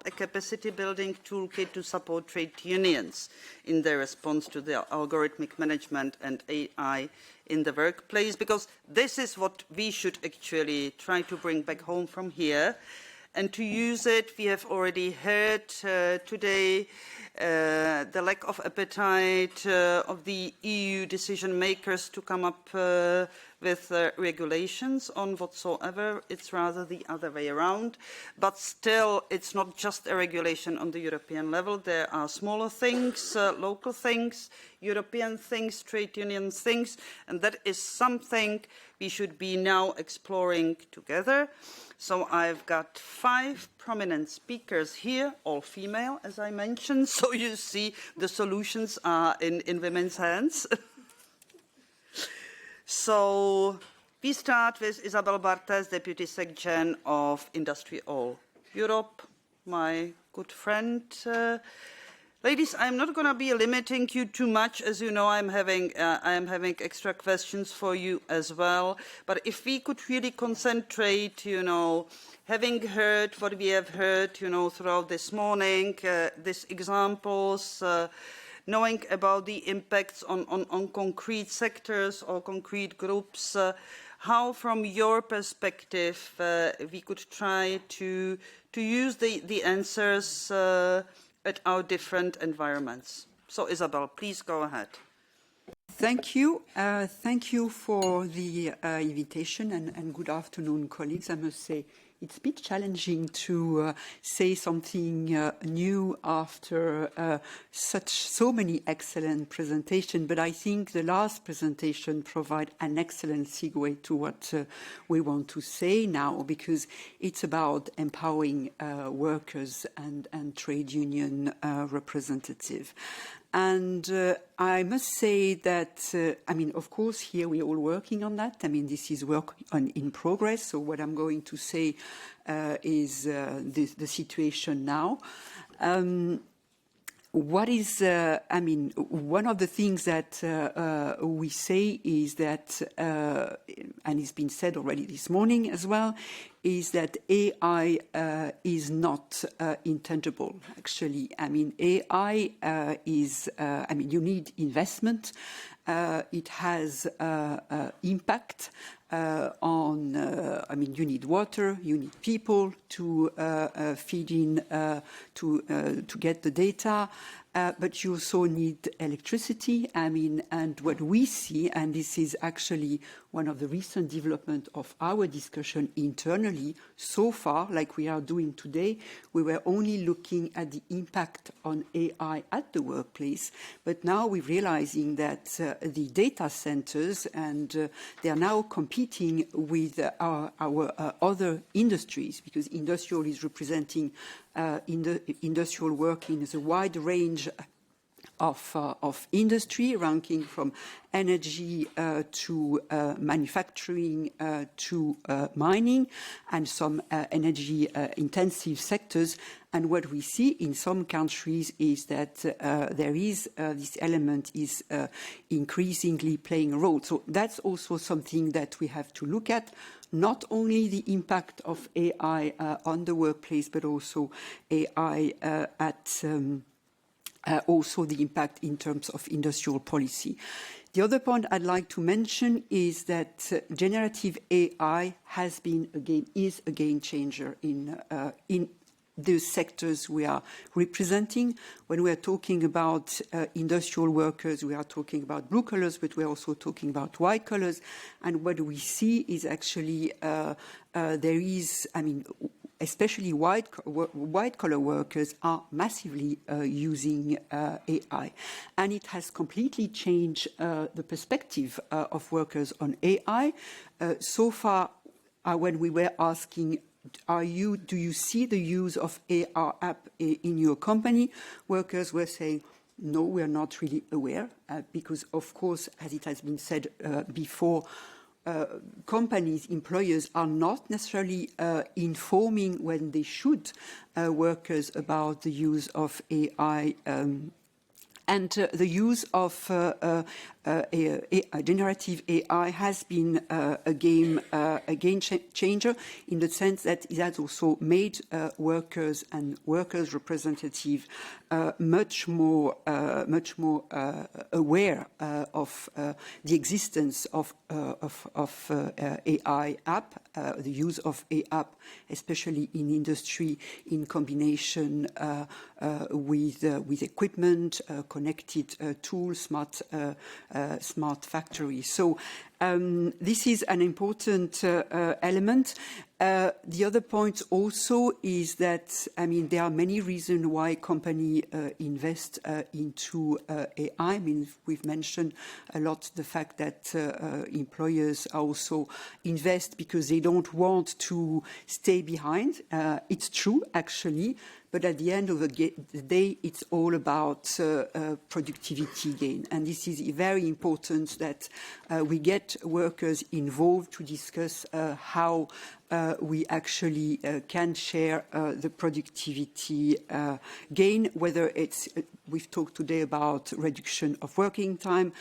a capacity-building toolkit to support trade unions in their response to the algorithmic management and AI in the workplace, because this is what we should actually try to bring back home from here. And to use it, we have already heard today the lack of appetite of the EU decision makers to come up with regulations on whatsoever. It's rather the other way around. But still, it's not just a regulation on the European level. There are smaller things, local things, European things, trade union things, and that is something we should be now exploring together. So I've got 5 prominent speakers here, all female, as I mentioned. So you see the solutions are in women's hands. So we start with Isabelle Barthès, Deputy Secretary of industriAll Europe, my good friend. Ladies, I'm not going to be limiting you too much. As you know, I am having extra questions for you as well. But if we could really concentrate, having heard what we have heard, throughout this morning, these examples, knowing about the impacts on concrete sectors or concrete groups, how, from your perspective, we could try to use the answers at our different environments. So, Isabelle, please go ahead. Thank you. Thank you for the invitation and good afternoon, colleagues. I must say it's a bit challenging to say something new after so many excellent presentations, but I think the last presentation provided an excellent segue to what we want to say now, because it's about empowering workers and trade union representatives. And I must say that, of course, here we're all working on that. This is work in progress. So what I'm going to say is the situation now. What is, one of the things that we say is that, and it's been said already this morning as well, is that AI is not intangible, actually. AI is, you need investment. It has impact on, you need water, you need people to feed in, to get the data, but you also need electricity. And what we see, and this is actually one of the recent developments of our discussion internally, so far, like we are doing today, we were only looking at the impact on AI at the workplace, but now we're realizing that the data centers, and they are now competing with our other industries, because industrial is representing industrial working as a wide range of industry, ranking from energy to manufacturing to mining, and some energy intensive sectors. And what we see in some countries is that there is this element is increasingly playing a role. So that's also something that we have to look at. Not only the impact of AI on the workplace, but also AI also the impact in terms of industrial policy. The other point I'd like to mention is that generative AI is a game changer in the sectors we are representing. When we are talking about industrial workers, we are talking about blue collars, but we're also talking about white collars. And what we see is actually there is, especially white-collar workers are massively using AI. And it has completely changed the perspective of workers on AI. So far, when we were asking, do you see the use of AI app in your company? Workers were saying, no, we are not really aware, because, of course, as it has been said before, companies, employers are not necessarily informing when they should workers about the use of AI and the use of generative AI has been a game changer in the sense that it has also made workers and workers' representatives much more aware of the existence of AI app, the use of AI app, especially in industry, in combination with equipment, connected tools, smart factories. So this is an important element. The other point also is that, I mean, there are many reasons why companies invest into AI. I mean, we've mentioned a lot the fact that employers also invest because they don't want to stay behind. It's true, actually. But at the end of the day, it's all about productivity gain. And this is very important that we get workers involved to discuss how we actually can share the productivity gain, whether it's, we've talked today about reduction of working time,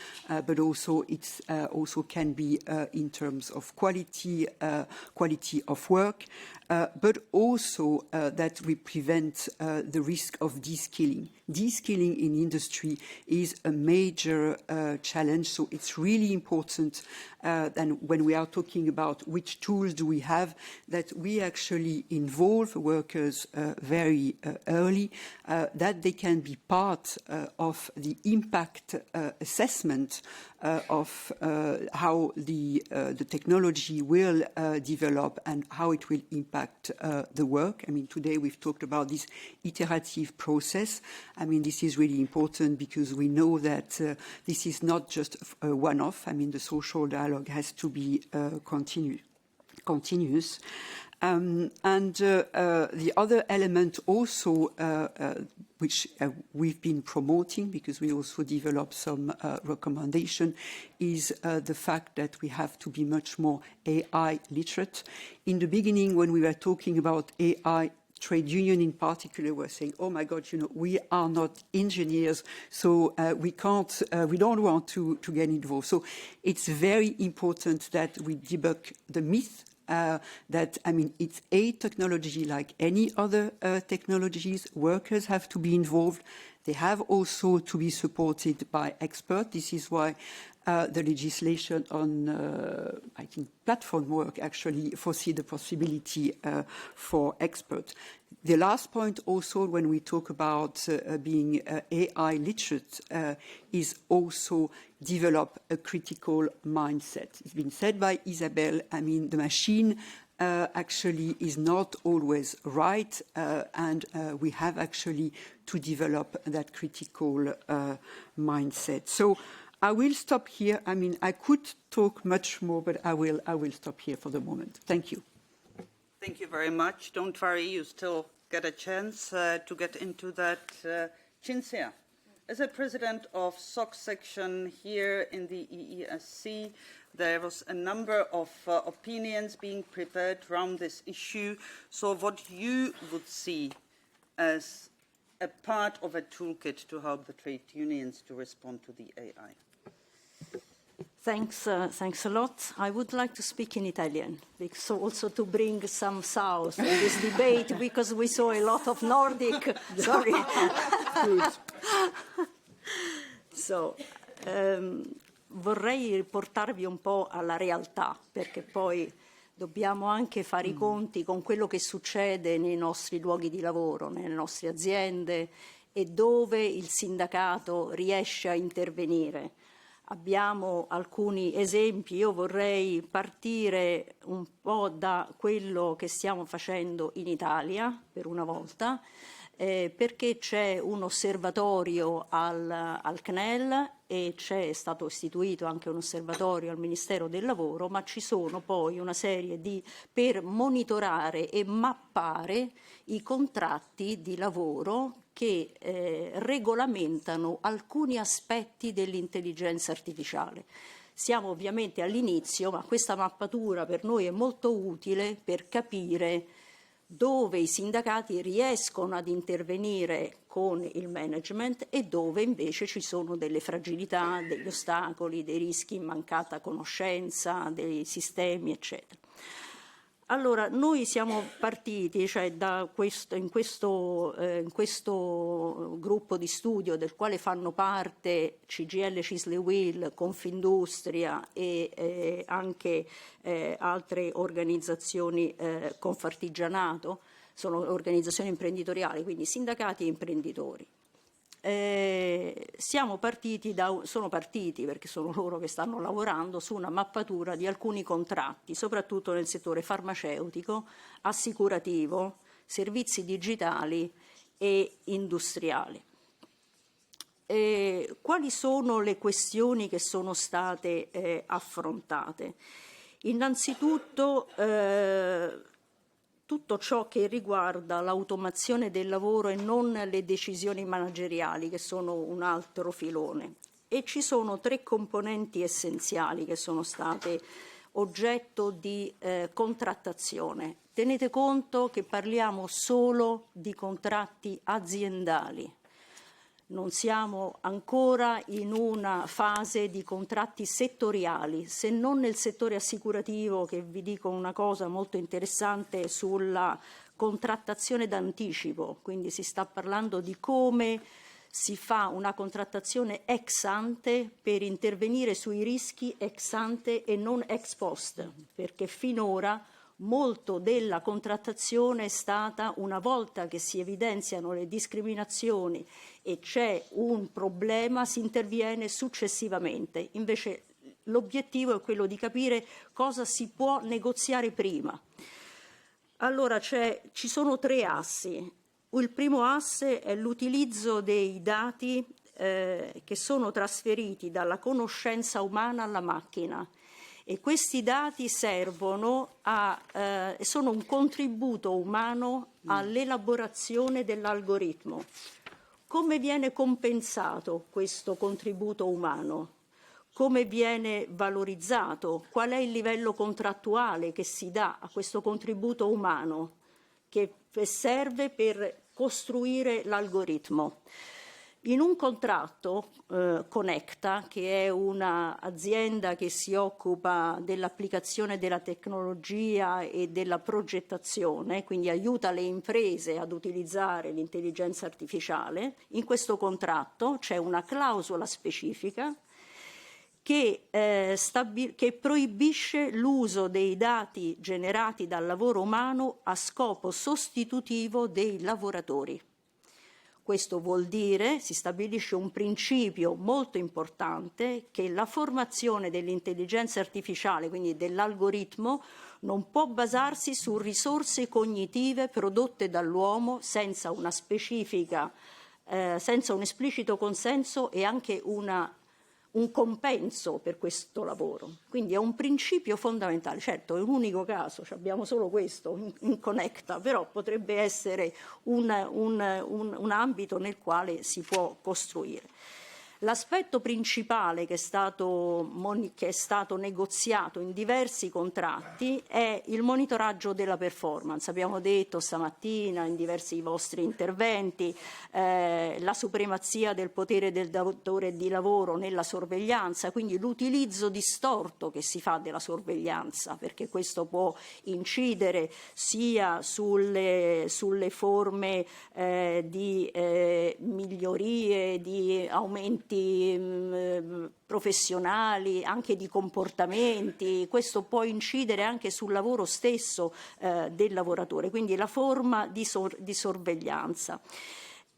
but also it's also can be in terms of quality of work, but also that we prevent the risk of de-skilling. De-skilling in industry is a major challenge, so it's really important and when we are talking about which tools do we have, that we actually involve workers very early, that they can be part of the impact assessment of how the technology will develop and how it will impact the work. I mean, today we've talked about this iterative process. I mean, this is really important because we know that this is not just a one-off. I mean, the social dialogue has to be continuous. And the other element also, which we've been promoting because we also developed some recommendation, is the fact that we have to be much more AI literate. In the beginning, when we were talking about AI, trade union in particular were saying, oh my God, you know, we are not engineers, so we don't want to get involved. So it's very important that we debunk the myth that, I mean, it's a technology like any other technologies. Workers have to be involved. They have also to be supported by experts. This is why the legislation on, I think, platform work actually foresee the possibility for experts. The last point also, when we talk about being AI literate, is also develop a critical mindset. It's been said by Isabelle, I mean, the machine actually is not always right, and we have actually to develop that critical mindset. So I will stop here. I mean, I could talk much more, but I will stop here for the moment. Thank you. Thank you very much. Don't worry, you still get a chance to get into that. Cinzia, as a president of SOC section here in the EESC, there was a number of opinions being prepared around this issue. So what you would see as a part of a toolkit to help the trade unions to respond to the AI? Thanks a lot. I would like to speak in Italian, because also to bring some south in this debate, because we saw a lot of Nordic. Sorry. So, vorrei riportarvi un po' alla realtà, perché poi dobbiamo anche fare i conti con quello che succede nei nostri luoghi di lavoro, nelle nostre aziende e dove il sindacato riesce a intervenire. Abbiamo alcuni esempi. Io vorrei partire un po' da quello che stiamo facendo in Italia, per una volta, perché c'è un osservatorio al CNEL e c'è stato istituito anche un osservatorio al Ministero del Lavoro, ma ci sono poi una serie per monitorare e mappare i contratti di lavoro che regolamentano alcuni aspetti dell'intelligenza artificiale. Siamo ovviamente all'inizio, ma questa mappatura per noi è molto utile per capire dove i sindacati riescono ad intervenire con il management e dove invece ci sono delle fragilità, degli ostacoli, dei rischi, mancata conoscenza dei sistemi, eccetera. Allora, noi siamo partiti, cioè in questo gruppo di studio del quale fanno parte CGIL, CISL, UIL, Confindustria e anche altre organizzazioni, Confartigianato, sono organizzazioni imprenditoriali, quindi sindacati e imprenditori. Sono partiti perché sono loro che stanno lavorando su una mappatura di alcuni contratti, soprattutto nel settore farmaceutico, assicurativo, servizi digitali e industriali. Quali sono le questioni che sono state affrontate? Innanzitutto tutto ciò che riguarda l'automazione del lavoro e non le decisioni manageriali, che sono un altro filone. E ci sono 3 componenti essenziali che sono state oggetto di contrattazione. Tenete conto che parliamo solo di contratti aziendali. Non siamo ancora in una fase di contratti settoriali, se non nel settore assicurativo, che vi dico una cosa molto interessante sulla contrattazione d'anticipo, quindi si sta parlando di come si fa una contrattazione ex ante per intervenire sui rischi ex ante e non ex post, perché finora molto della contrattazione è stata, una volta che si evidenziano le discriminazioni e c'è un problema, si interviene successivamente. Invece l'obiettivo è quello di capire cosa si può negoziare prima. Allora ci sono 3 assi. Il primo asse è l'utilizzo dei dati che sono trasferiti dalla conoscenza umana alla macchina. E questi dati sono un contributo umano all'elaborazione dell'algoritmo. Come viene compensato questo contributo umano? Come viene valorizzato? Qual è il livello contrattuale che si dà a questo contributo umano che serve per costruire l'algoritmo? In un contratto, Connecta, che è un'azienda che si occupa dell'applicazione della tecnologia e della progettazione, quindi aiuta le imprese ad utilizzare l'intelligenza artificiale, in questo contratto c'è una clausola specifica che proibisce l'uso dei dati generati dal lavoro umano a scopo sostitutivo dei lavoratori. Questo vuol dire, si stabilisce un principio molto importante, che la formazione dell'intelligenza artificiale, quindi dell'algoritmo, non può basarsi su risorse cognitive prodotte dall'uomo senza una specifica, senza un esplicito consenso e anche un compenso per questo lavoro. Quindi è un principio fondamentale. Certo, è un unico caso, abbiamo solo questo in Connecta, però potrebbe essere un ambito nel quale si può costruire. L'aspetto principale che è stato negoziato in diversi contratti è il monitoraggio della performance. Abbiamo detto stamattina in diversi vostri interventi la supremazia del potere del datore di lavoro nella sorveglianza, quindi l'utilizzo distorto che si fa della sorveglianza, perché questo può incidere sia sulle forme di migliorie, di aumenti professionali, anche di comportamenti. Questo può incidere anche sul lavoro stesso del lavoratore, quindi la forma di sorveglianza.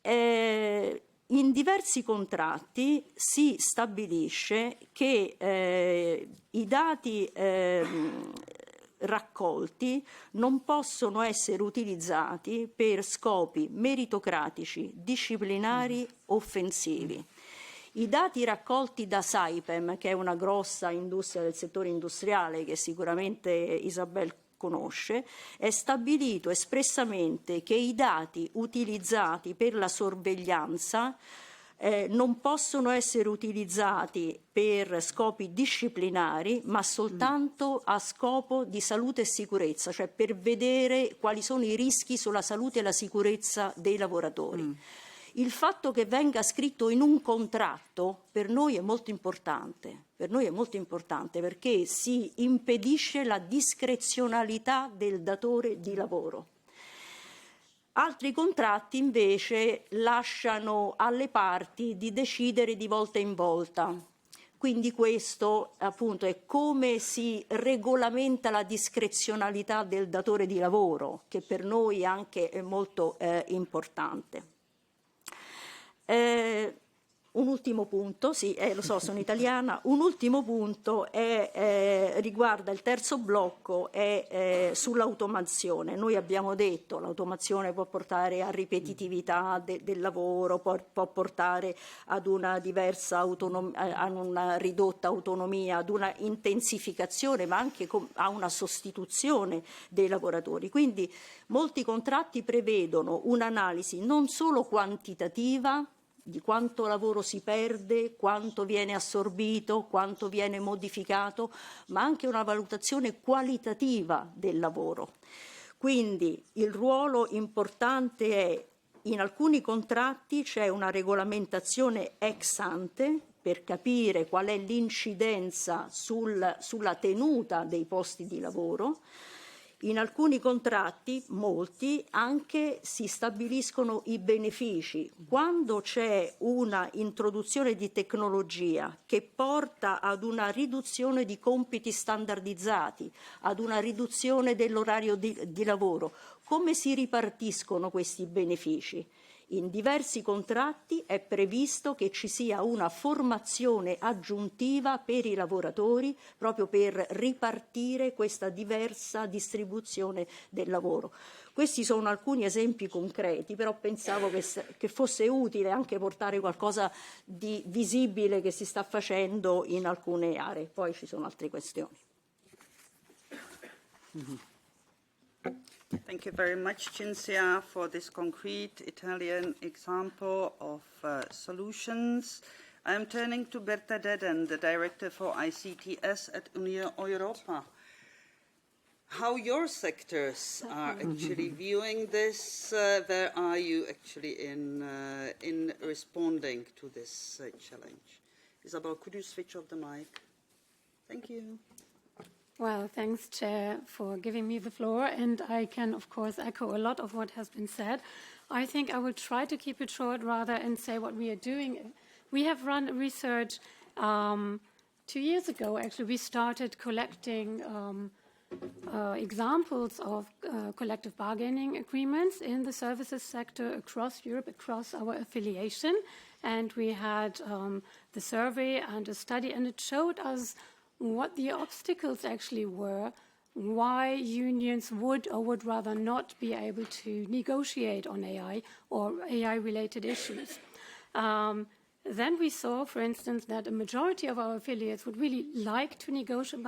In diversi contratti si stabilisce che i dati raccolti non possono essere utilizzati per scopi meritocratici, disciplinari, offensivi. I dati raccolti da Saipem, che è una grossa industria del settore industriale che sicuramente Isabelle conosce, è stabilito espressamente che i dati utilizzati per la sorveglianza non possono essere utilizzati per scopi disciplinari, ma soltanto a scopo di salute e sicurezza, cioè per vedere quali sono i rischi sulla salute e la sicurezza dei lavoratori. Il fatto che venga scritto in un contratto per noi è molto importante. Per noi è molto importante perché si impedisce la discrezionalità del datore di lavoro. Altri contratti invece lasciano alle parti di decidere di volta in volta. Quindi questo appunto è come si regolamenta la discrezionalità del datore di lavoro, che per noi anche è molto importante. Un ultimo punto, sì, lo so, sono italiana, un ultimo punto riguarda il terzo blocco, è sull'automazione. Noi abbiamo detto che l'automazione può portare a ripetitività del lavoro, può portare ad una diversa autonomia, a una ridotta autonomia, ad una intensificazione, ma anche a una sostituzione dei lavoratori. Quindi molti contratti prevedono un'analisi non solo quantitativa, di quanto lavoro si perde, quanto viene assorbito, quanto viene modificato, ma anche una valutazione qualitativa del lavoro. Quindi il ruolo importante è, in alcuni contratti c'è una regolamentazione ex ante per capire qual è l'incidenza sulla tenuta dei posti di lavoro. In alcuni contratti, molti, anche si stabiliscono i benefici. Quando c'è una introduzione di tecnologia che porta ad una riduzione di compiti standardizzati, ad una riduzione dell'orario di lavoro, come si ripartiscono questi benefici? In diversi contratti è previsto che ci sia una formazione aggiuntiva per i lavoratori proprio per ripartire questa diversa distribuzione del lavoro. Questi sono alcuni esempi concreti, però pensavo che fosse utile anche portare qualcosa di visibile che si sta facendo in alcune aree. Poi ci sono altre questioni. Thank you very much, Cinzia, for this concrete Italian example of solutions. I am turning to Birte Dedden, the Director for ICTS at UniEuropa. How your sectors are actually viewing this? Where are you actually in responding to this challenge? Isabelle, could you switch off the mic? Thank you. Well, thanks, Chair, for giving me the floor. And I can, of course, echo a lot of what has been said. I think I will try to keep it short rather and say what we are doing. We have run research 2 years ago. Actually, we started collecting examples of collective bargaining agreements in the services sector across Europe, across our affiliation. And we had the survey and a study, and it showed us what the obstacles actually were, why unions would or would rather not be able to negotiate on AI or AI-related issues. Then we saw, for instance, that a majority of our affiliates would really like to negotiate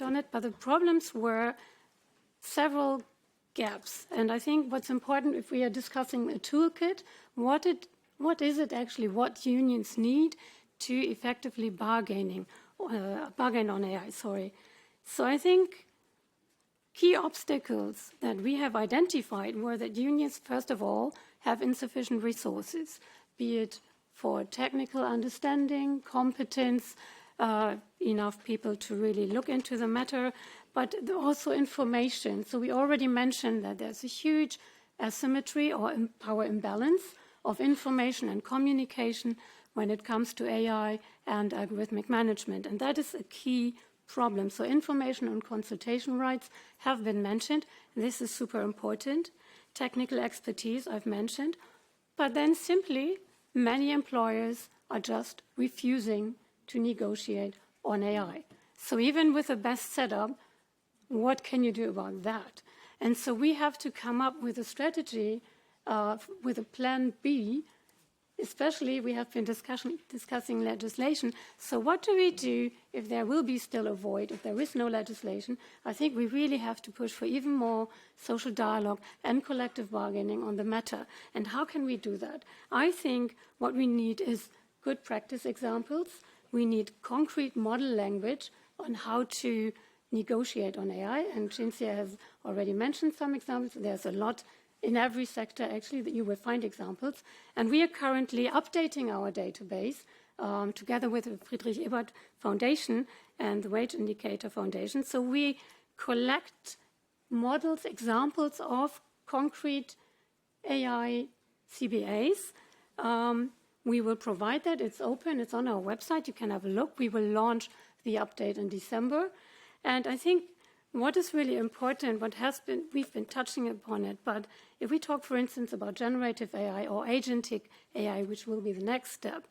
on it, but the problems were several gaps. And I think what's important, if we are discussing a toolkit, what is it actually what unions need to effectively bargain on AI, So I think key obstacles that we have identified were that unions, first of all, have insufficient resources, be it for technical understanding, competence, enough people to really look into the matter, but also information. So we already mentioned that there's a huge asymmetry or power imbalance of information and communication when it comes to AI and algorithmic management. And that is a key problem. So information and consultation rights have been mentioned. This is super important. Technical expertise I've mentioned. But then simply, many employers are just refusing to negotiate on AI. So even with the best setup, what can you do about that? And so we have to come up with a strategy, with a plan B, especially we have been discussing legislation. So what do we do if there will be still a void, if there is no legislation? I think we really have to push for even more social dialogue and collective bargaining on the matter. And how can we do that? I think what we need is good practice examples. We need concrete model language on how to negotiate on AI, and Cinzia has already mentioned some examples. There's a lot in every sector, actually, that you will find examples. And we are currently updating our database together with the Friedrich Ebert Foundation and the Wage Indicator Foundation. So we collect models, examples of concrete AI CBAs. We will provide that. It's open. It's on our website. You can have a look. We will launch the update in December. And I think what is really important, we've been touching upon it, but if we talk, for instance, about generative AI or agentic AI, which will be the next step,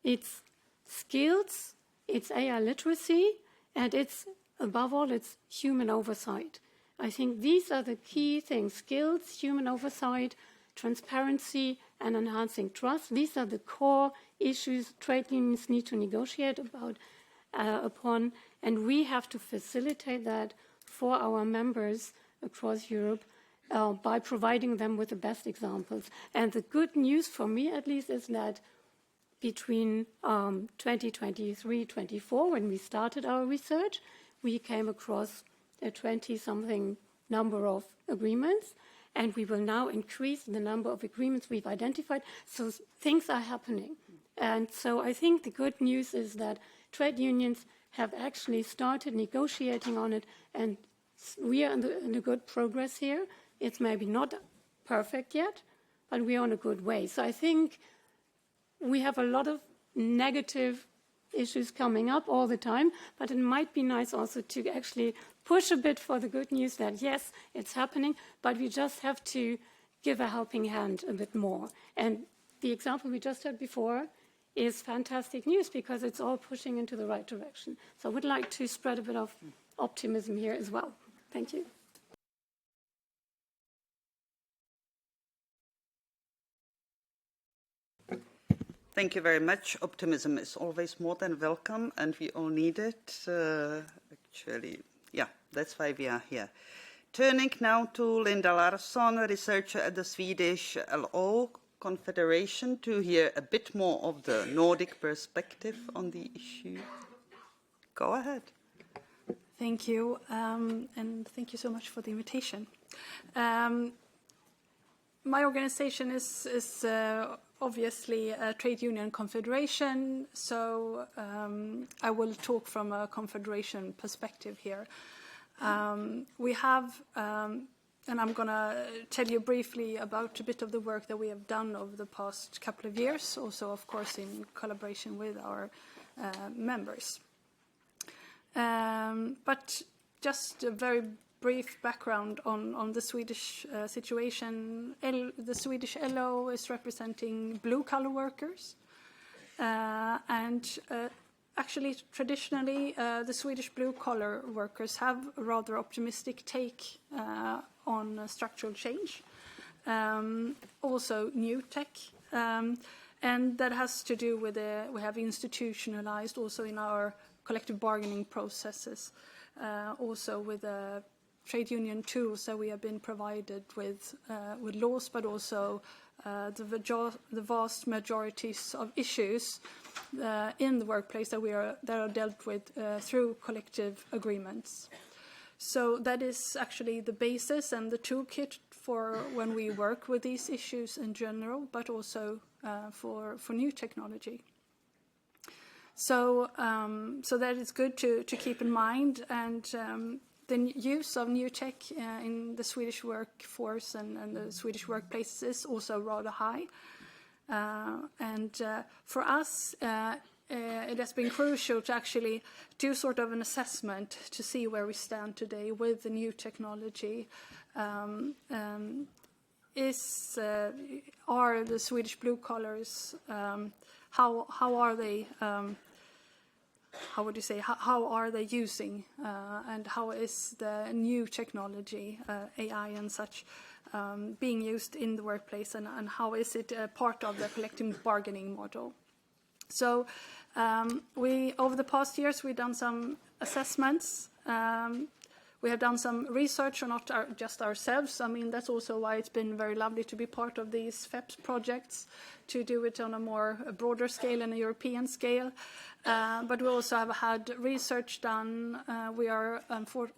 it's skills, it's AI literacy, and it's, above all, it's human oversight. I think these are the key things: skills, human oversight, transparency, and enhancing trust. These are the core issues trade unions need to negotiate upon, and we have to facilitate that for our members across Europe by providing them with the best examples. And the good news for me, at least, is that between 2023-24, when we started our research, we came across a 20-something number of agreements, and we will now increase the number of agreements we've identified. So things are happening. And so I think the good news is that trade unions have actually started negotiating on it, and we are in a good progress here. It's maybe not perfect yet, but we are on a good way. So I think we have a lot of negative issues coming up all the time, but it might be nice also to actually push a bit for the good news that, yes, it's happening, but we just have to give a helping hand a bit more. And the example we just had before is fantastic news because it's all pushing into the right direction. So I would like to spread a bit of optimism here as well. Thank you. Thank you very much. Optimism is always more than welcome, and we all need it. Actually, yeah, that's why we are here. Turning now to Linda Larsson, a researcher at the Swedish LO Confederation, to hear a bit more of the Nordic perspective on the issue. Go ahead. Thank you, and thank you so much for the invitation. My organization is obviously a trade union confederation, so I will talk from a confederation perspective here. We have, and I'm going to tell you briefly about a bit of the work that we have done over the past couple of years, also, of course, in collaboration with our members. But just a very brief background on the Swedish situation. The Swedish LO is representing blue-collar workers, and actually, traditionally, the Swedish blue-collar workers have a rather optimistic take on structural change, also new tech, and that has to do with we have institutionalized also in our collective bargaining processes, also with trade union tools that we have been provided with laws, but also the vast majorities of issues in the workplace that are dealt with through collective agreements. So that is actually the basis and the toolkit for when we work with these issues in general, but also for new technology. So that is good to keep in mind, and the use of new tech in the Swedish workforce and the Swedish workplaces is also rather high. And for us, it has been crucial to actually do sort of an assessment to see where we stand today with the new technology. Are the Swedish blue collars, how are they? How would you say? How are they using, and how is the new technology, AI and such, being used in the workplace, and how is it part of the collective bargaining model. So over the past years, we've done some assessments. We have done some research, or not just ourselves. I mean, that's also why it's been very lovely to be part of these FEPS projects, to do it on a broader scale and a European scale. But we also have had research done. We are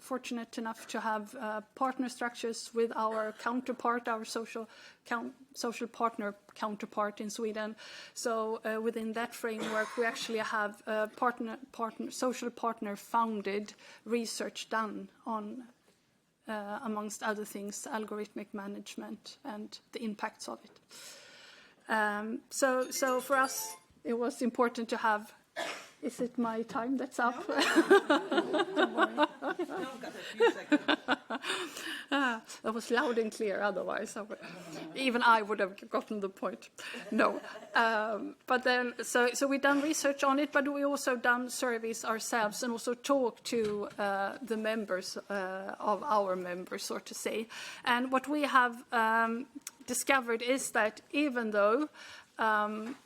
fortunate enough to have partner structures with our counterpart, our social partner counterpart in Sweden. So within that framework, we actually have social partner founded research done on, amongst other things, algorithmic management and the impacts of it. So for us, it was important to have. Is it my time that's up? That was loud and clear. Otherwise, even I would have gotten the point. No, but then so we've done research on it, but we also done surveys ourselves and also talked to the members of our members, so to say. And what we have discovered is that even though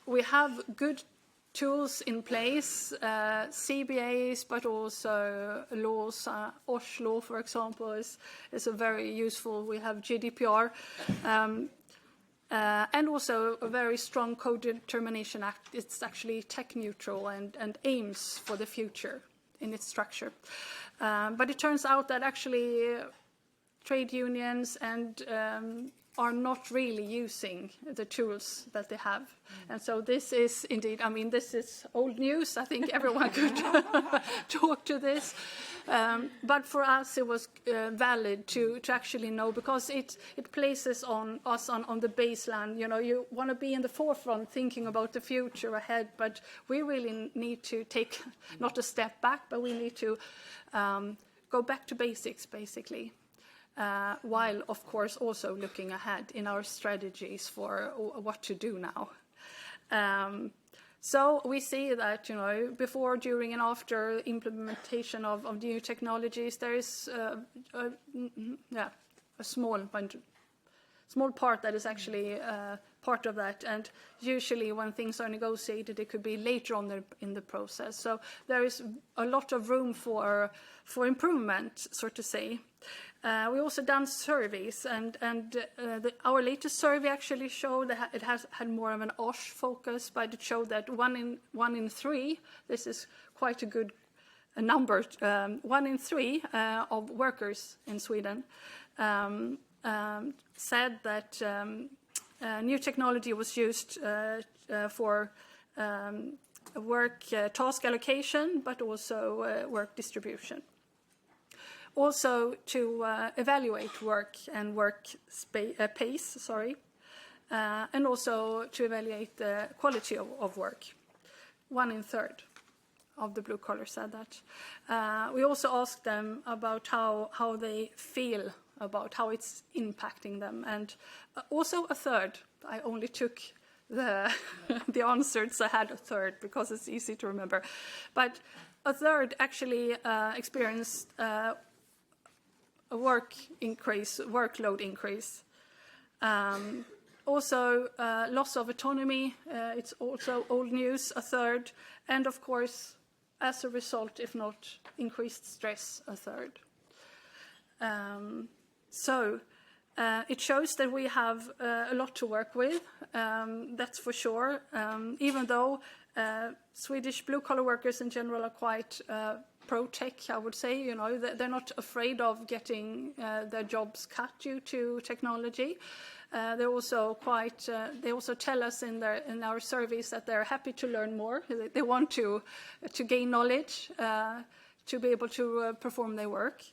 we have good tools in place, CBAs, but also laws. OSH law, for example, is a very useful. We have GDPR, and also a very strong Co-Determination Act. It's actually tech neutral and aims for the future in its structure. But it turns out that actually trade unions and are not really using the tools that they have. And so this is indeed, I mean, this is old news. I think everyone could talk to this. But for us, it was valid to actually know, because it places us on the baseline. You know, you want to be in the forefront thinking about the future ahead, but we really need to take not a step back, but we need to go back to basics, basically. While, of course, also looking ahead in our strategies for what to do now. So we see that, you know, before, during, and after implementation of new technologies, there is a small part that is actually part of that. And usually when things are negotiated, it could be later on in the process. So there is a lot of room for improvement, so to say. We also done surveys, and our latest survey actually showed that it has had more of an OSH focus, but it showed that one in three, this is quite a good number, 1 in 3 of workers in Sweden said that new technology was used for work task allocation, but also work distribution. Also to evaluate work and pace, and also to evaluate the quality of work. 1 in 3 of the blue collar said that. We also asked them about how they feel about how it's impacting them, and also a third. I only took the answers. I had a third because it's easy to remember, but a third actually experienced a workload increase. Also, loss of autonomy, it's also old news, a third. And of course, as a result, if not increased stress, a third. It shows that we have a lot to work with, that's for sure. Even though Swedish blue-collar workers in general are quite pro-tech, I would say, you know, they're not afraid of getting their jobs cut due to technology. They're also quite. They also tell us in our surveys that they're happy to learn more. They want to gain knowledge to be able to perform their work.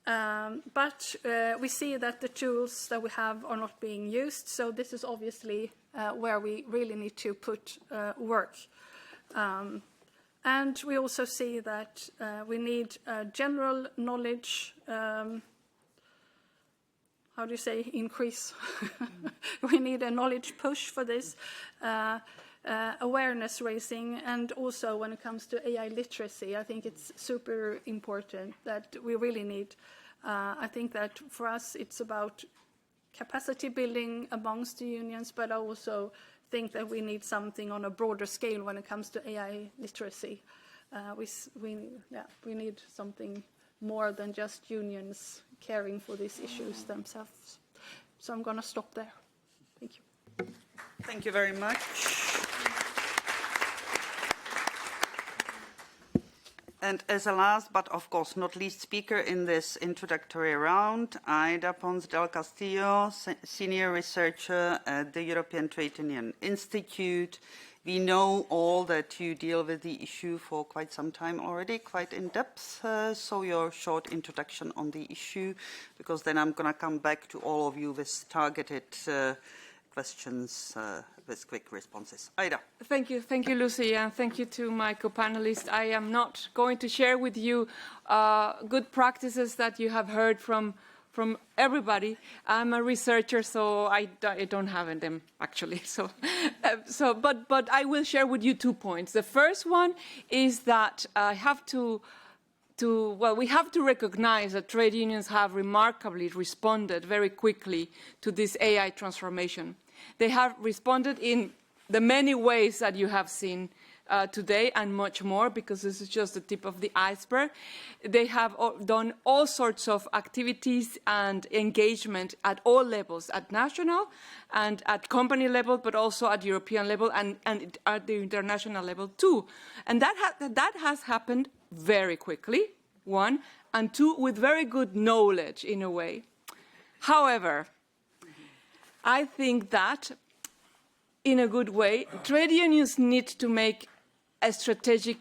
But we see that the tools that we have are not being used. So this is obviously where we really need to put work. And we also see that we need general knowledge. How do you say, increase? We need a knowledge push for this, awareness raising, and also when it comes to AI literacy, I think it's super important that we really need. I think that for us it's about capacity building amongst the unions, but I also think that we need something on a broader scale when it comes to AI literacy. We need something more than just unions caring for these issues themselves. So I'm going to stop there. Thank you. Thank you very much. And as a last, but of course not least speaker in this introductory round, Aida Ponce del Castillo, Senior Researcher at the European Trade Union Institute. We know all that you deal with the issue for quite some time already, quite in depth. So your short introduction on the issue, because then I'm going to come back to all of you with targeted questions with quick responses. Aida. Thank you, Lucie, and thank you to my co-panelists. I am not going to share with you good practices that you have heard from everybody. I'm a researcher, so I don't have them actually. But I will share with you 2 points. The first one is that we have to recognize that trade unions have remarkably responded very quickly to this AI transformation. They have responded in the many ways that you have seen today and much more, because this is just the tip of the iceberg. They have done all sorts of activities and engagement at all levels, at national and at company level, but also at European level and at the international level too. And that has happened very quickly, one, and two, with very good knowledge in a way. However, I think that, in a good way, trade unions need to make a strategic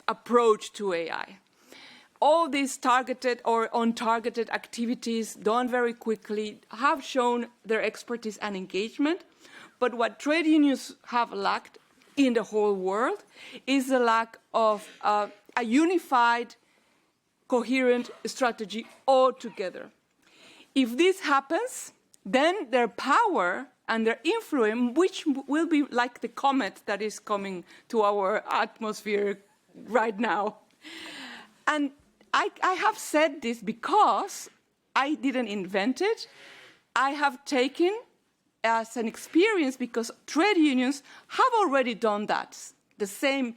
approach to AI. All these targeted or untargeted activities done very quickly have shown their expertise and engagement, but what trade unions have lacked in the whole world is the lack of a unified, coherent strategy altogether. If this happens, then their power and their influence, which will be like the comet that is coming to our atmosphere right now. And I have said this because I didn't invent it. I have taken as an experience because trade unions have already done that, the same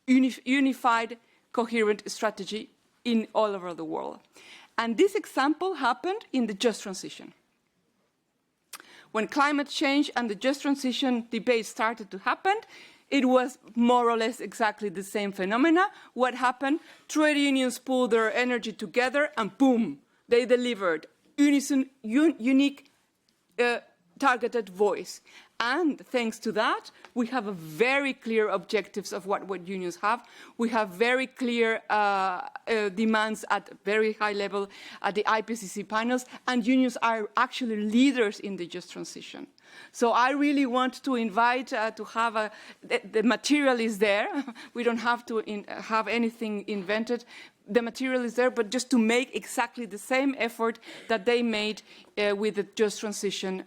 unified, coherent strategy in all over the world. And this example happened in the just transition. When climate change and the just transition debate started to happen, it was more or less exactly the same phenomena. What happened? Trade unions pulled their energy together and boom, they delivered unique targeted voice. And thanks to that, we have a very clear objectives of what unions have. We have very clear demands at very high level at the IPCC panels, and unions are actually leaders in the just transition. So I really want to invite to have the material is there. We don't have to have anything invented. The material is there, but just to make exactly the same effort that they made with the just transition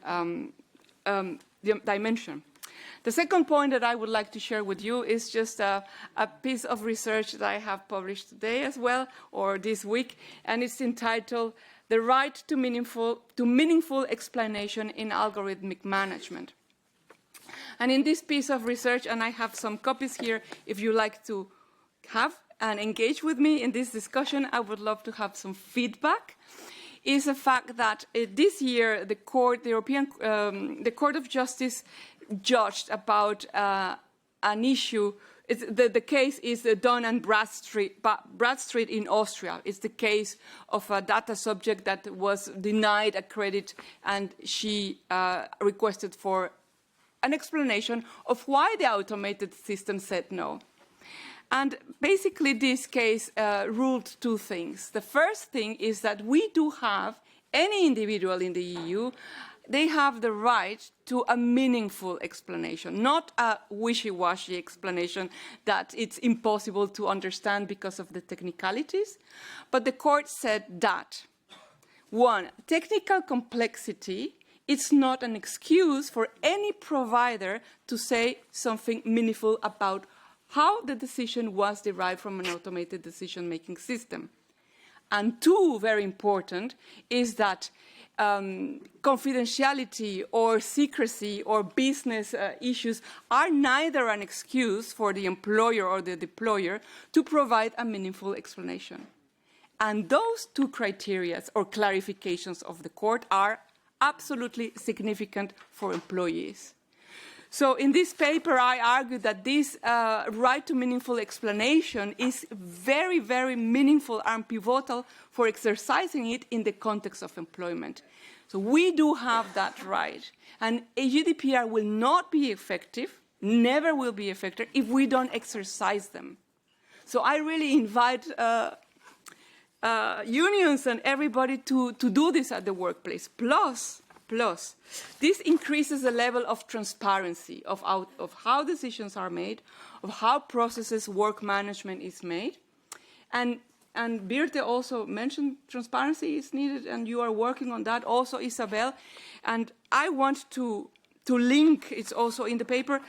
dimension. The second point that I would like to share with you is just a piece of research that I have published today as well, or this week, and it's entitled "The Right to Meaningful Explanation in Algorithmic Management." And in this piece of research, and I have some copies here if you like to have and engage with me in this discussion, I would love to have some feedback, is the fact that this year the Court of Justice judged about an issue. The case is Dunn and Bradstreet in Austria. It's the case of a data subject that was denied a credit, and she requested for an explanation of why the automated system said no. And basically this case ruled two things. The first thing is that we do have, any individual in the EU, they have the right to a meaningful explanation, not a wishy-washy explanation that it's impossible to understand because of the technicalities. But the court said that, one, technical complexity, it's not an excuse for any provider to say something meaningful about how the decision was derived from an automated decision-making system. And two, very important, is that confidentiality or secrecy or business issues are neither an excuse for the employer or the deployer to provide a meaningful explanation. And those two criteria or clarifications of the court are absolutely significant for employees. So in this paper, I argue that this right to meaningful explanation is very, very meaningful and pivotal for exercising it in the context of employment. So we do have that right. And a GDPR will not be effective, never will be effective, if we don't exercise them. So I really invite unions and everybody to do this at the workplace. Plus, this increases the level of transparency of how decisions are made, of how processes, work management is made. And Birte also mentioned transparency is needed, and you are working on that also, Isabelle. And I want to link, it's also in the paper,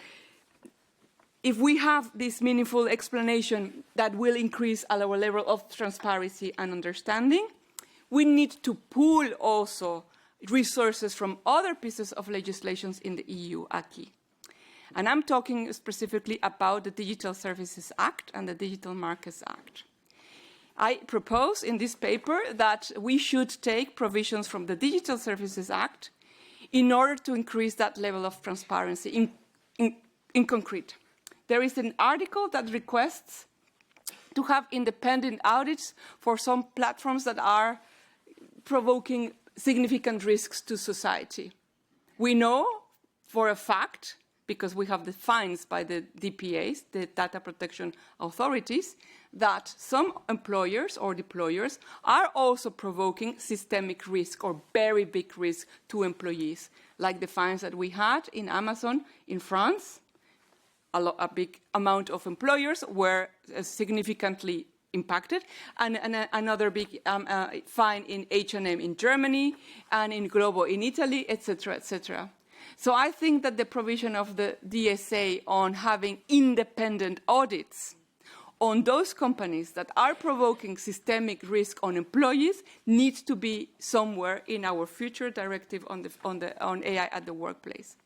if we have this meaningful explanation that will increase our level of transparency and understanding, we need to pool also resources from other pieces of legislation in the EU acquis. And I'm talking specifically about the Digital Services Act and the Digital Markets Act. I propose in this paper that we should take provisions from the Digital Services Act in order to increase that level of transparency in concrete. There is an article that requests to have independent audits for some platforms that are provoking significant risks to society. We know for a fact, because we have the fines by the DPAs, the data protection authorities, that some employers or deployers are also provoking systemic risk or very big risk to employees, like the fines that we had in Amazon in France. A big amount of employers were significantly impacted, and another big fine in H&M in Germany and in Globo in Italy, etc., etc. So I think that the provision of the DSA on having independent audits on those companies that are provoking systemic risk on employees needs to be somewhere in our future directive on AI at the workplace.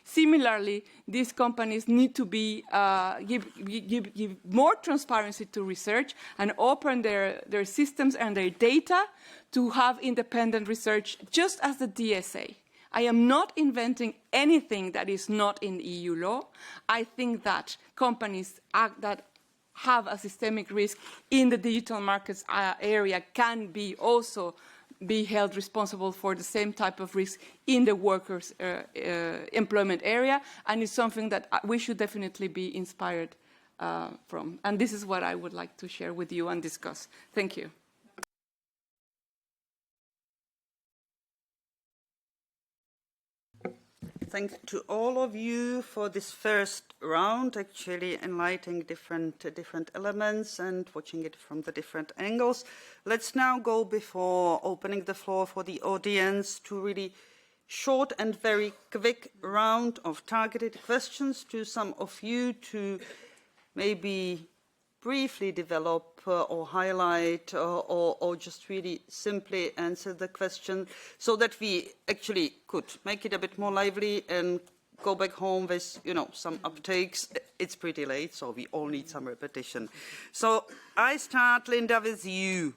Similarly, these companies need to be, give more transparency to research and open their systems and their data to have independent research, just as the DSA. I am not inventing anything that is not in EU law. I think that companies that have a systemic risk in the digital markets area can be also be held responsible for the same type of risk in the workers' employment area, and it's something that we should definitely be inspired from. And this is what I would like to share with you and discuss. Thank you. Thanks to all of you for this first round, actually enlightening different elements and watching it from the different angles. Let's now go, before opening the floor for the audience, to really short and very quick round of targeted questions to some of you to maybe briefly develop or highlight or just really simply answer the question, so that we actually could make it a bit more lively and go back home with, you know, some uptakes. It's pretty late, so we all need some repetition. So I start, Linda, with you.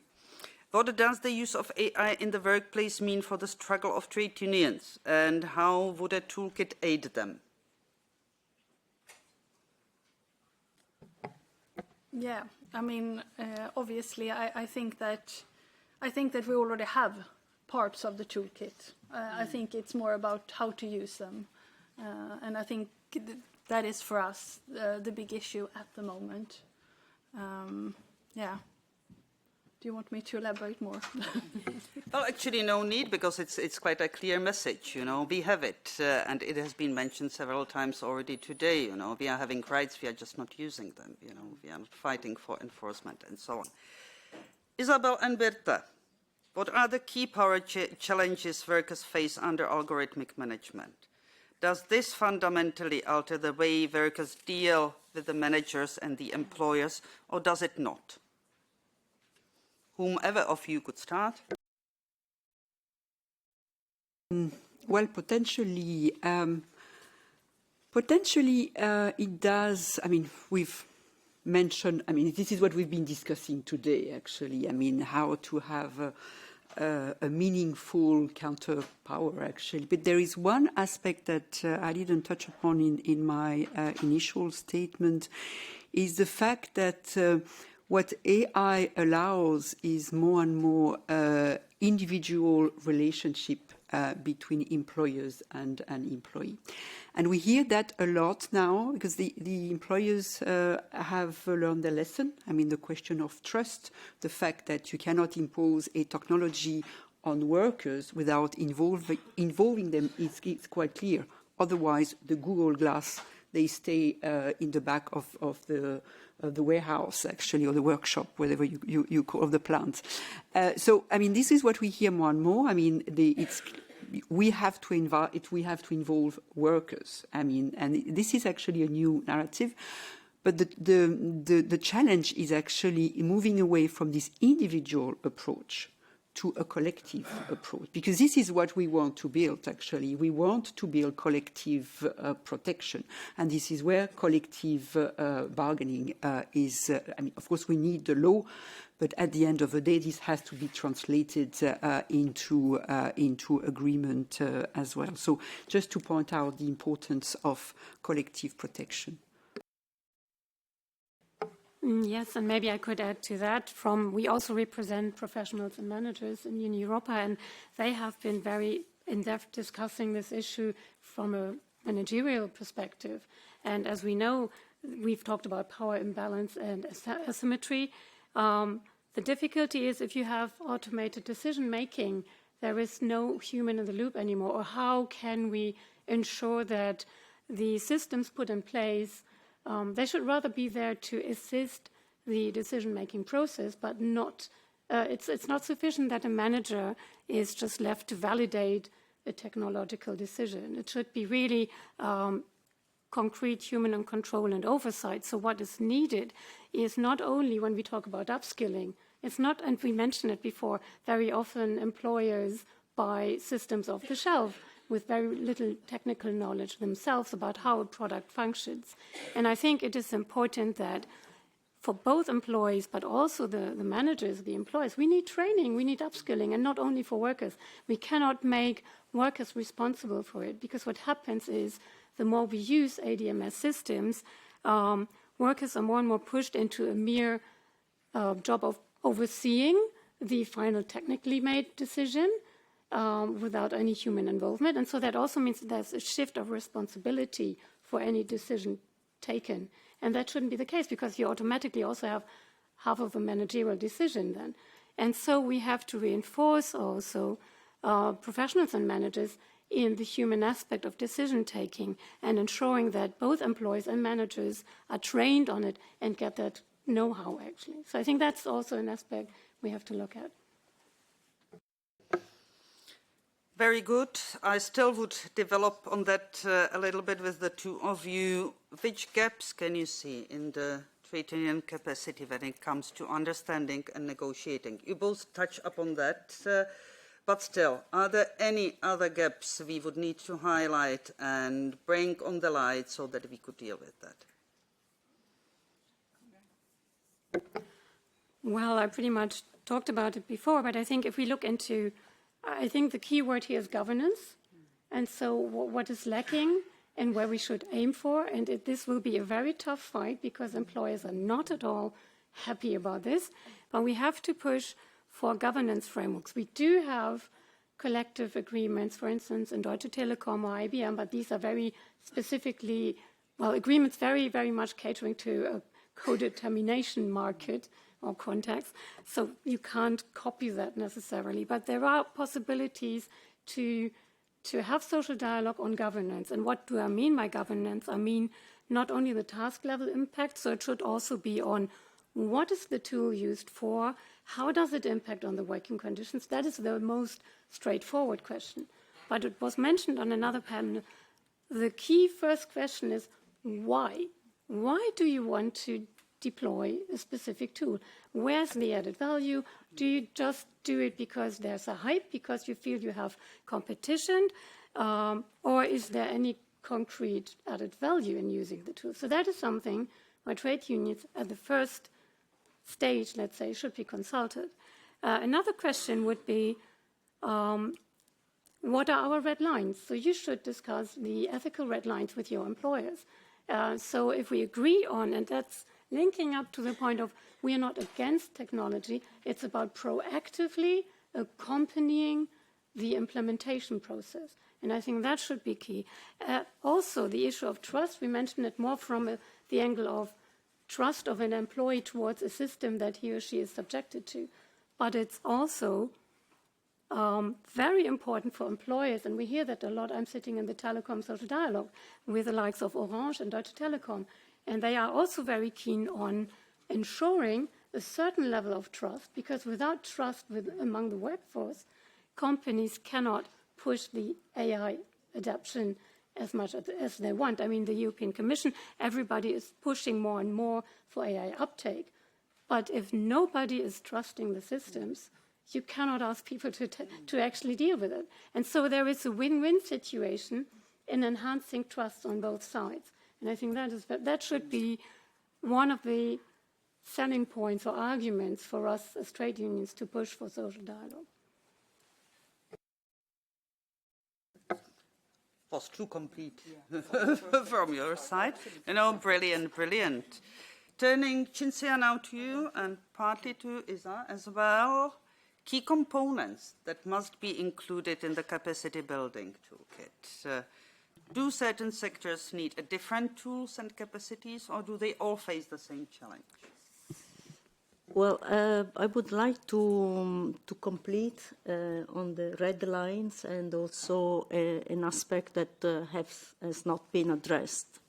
What does the use of AI in the workplace mean for the struggle of trade unions, and how would a toolkit aid them? Yeah, I mean, obviously, I think that we already have parts of the toolkit. I think it's more about how to use them, and I think that is for us the big issue at the moment. Yeah. Do you want me to elaborate more? Well, actually, no need, because it's quite a clear message. You know, we have it, and it has been mentioned several times already today. You know, we are having rights, we are just not using them. You know, we are not fighting for enforcement and so on. Isabelle and Birte, what are the key power challenges workers face under algorithmic management? Does this fundamentally alter the way workers deal with the managers and the employers, or does it not? Whomever of you could start. Well, potentially it does. I mean, we've mentioned, I mean, this is what we've been discussing today, actually. I mean, how to have a meaningful counterpower, actually. But there is one aspect that I didn't touch upon in my initial statement, is the fact that what AI allows is more and more individual relationship between employers and employee. And we hear that a lot now because the employers have learned their lesson. I mean, the question of trust, the fact that you cannot impose a technology on workers without involving them is quite clear. Otherwise, the Google Glass, they stay in the back of the warehouse, actually, or the workshop, whatever you call the plant. So, I mean, this is what we hear more and more. I mean, we have to involve workers. I mean, and this is actually a new narrative. But the challenge is actually moving away from this individual approach to a collective approach, because this is what we want to build, actually. We want to build collective protection, and this is where collective bargaining is. I mean, of course, we need the law, but at the end of the day, this has to be translated into agreement as well. So just to point out the importance of collective protection. Yes, and maybe I could add to that. We also represent professionals and managers in UniEuropa, and they have been very in-depth discussing this issue from a managerial perspective. And as we know, we've talked about power imbalance and asymmetry. The difficulty is if you have automated decision-making, there is no human in the loop anymore. Or how can we ensure that the systems put in place, they should rather be there to assist the decision-making process, but not. It's not sufficient that a manager is just left to validate a technological decision. It should be really concrete human control and oversight. So what is needed is not only when we talk about upskilling, it's not, and we mentioned it before, very often employers buy systems off the shelf with very little technical knowledge themselves about how a product functions. And I think it is important that for both employees, but also the managers, the employees, we need training, we need upskilling, and not only for workers. We cannot make workers responsible for it, because what happens is the more we use ADMS systems, workers are more and more pushed into a mere job of overseeing the final technically made decision, without any human involvement. And so that also means that there's a shift of responsibility for any decision taken. And that shouldn't be the case, because you automatically also have half of a managerial decision then. And so we have to reinforce also professionals and managers in the human aspect of decision taking, and ensuring that both employees and managers are trained on it and get that know-how, actually. So I think that's also an aspect we have to look at. Very good. I still would develop on that a little bit with the two of you. Which gaps can you see in the trade union capacity when it comes to understanding and negotiating? You both touch upon that, but still, are there any other gaps we would need to highlight and bring on the light so that we could deal with that? Well, I pretty much talked about it before, but I think if we look into, I think the key word here is governance. And so what is lacking and where we should aim for, and this will be a very tough fight because employers are not at all happy about this, but we have to push for governance frameworks. We do have collective agreements, for instance, in Deutsche Telekom or IBM, but these are very specifically, well, agreements very, very much catering to a co-determination market or context. So you can't copy that necessarily, but there are possibilities to have social dialogue on governance. And what do I mean by governance? I mean not only the task level impact, so it should also be on what is the tool used for, how does it impact on the working conditions? That is the most straightforward question. But it was mentioned on another panel, the key first question is why? Why do you want to deploy a specific tool? Where's the added value? Do you just do it because there's a hype, because you feel you have competition, or is there any concrete added value in using the tool? So that is something where trade unions at the first stage, let's say, should be consulted. Another question would be, what are our red lines? So you should discuss the ethical red lines with your employers. So if we agree on, and that's linking up to the point of we are not against technology, it's about proactively accompanying the implementation process. And I think that should be key. Also, the issue of trust, we mentioned it more from the angle of trust of an employee towards a system that he or she is subjected to. But it's also very important for employers, and we hear that a lot. I'm sitting in the telecom social dialogue with the likes of Orange and Deutsche Telekom, and they are also very keen on ensuring a certain level of trust, because without trust among the workforce, companies cannot push the AI adoption as much as they want. I mean, the European Commission, everybody is pushing more and more for AI uptake, but if nobody is trusting the systems, you cannot ask people to actually deal with it. And so there is a win-win situation in enhancing trust on both sides. And I think that should be one of the selling points or arguments for us as trade unions to push for social dialogue. Was too complete from your side. You know, brilliant, brilliant. Turning Cinzia now to you and partly to Isa as well. Key components that must be included in the capacity building toolkit. Do certain sectors need a different tools and capacities, or do they all face the same challenge? Well, I would like to complete on the red lines and also an aspect that has not been addressed,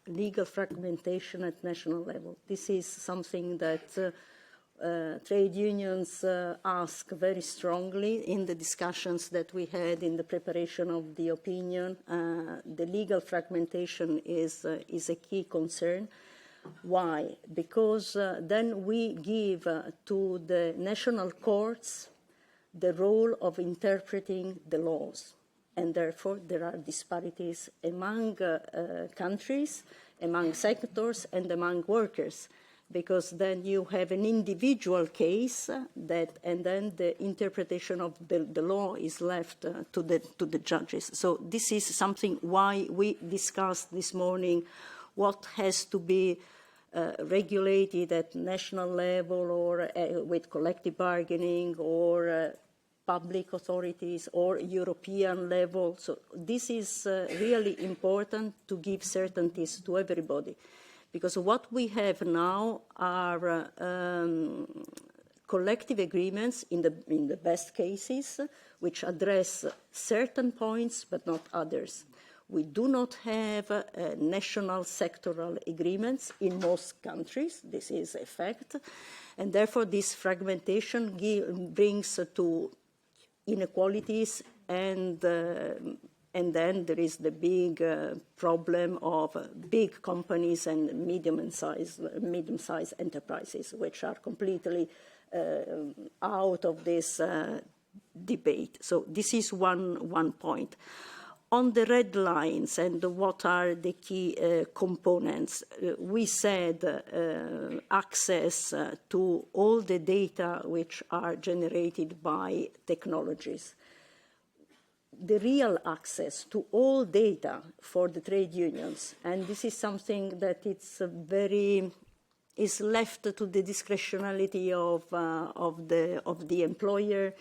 legal fragmentation at national level. This is something that trade unions ask very strongly in the discussions that we had in the preparation of the opinion. The legal fragmentation is a key concern. Why? Because then we give to the national courts the role of interpreting the laws, and therefore there are disparities among countries, among sectors, and among workers, because then you have an individual case and then the interpretation of the law is left to the judges. So this is something why we discussed this morning what has to be regulated at national level or with collective bargaining or public authorities or European level. So this is really important to give certainties to everybody, because what we have now are collective agreements in the best cases which address certain points but not others. We do not have national sectoral agreements in most countries. This is a fact. And therefore, this fragmentation brings to inequalities, and then there is the big problem of big companies and medium-sized enterprises, which are completely out of this debate. So this is one point. On the red lines and what are the key components, we said access to all the data which are generated by technologies. The real access to all data for the trade unions, and this is something that is left to the discretionality of the employer.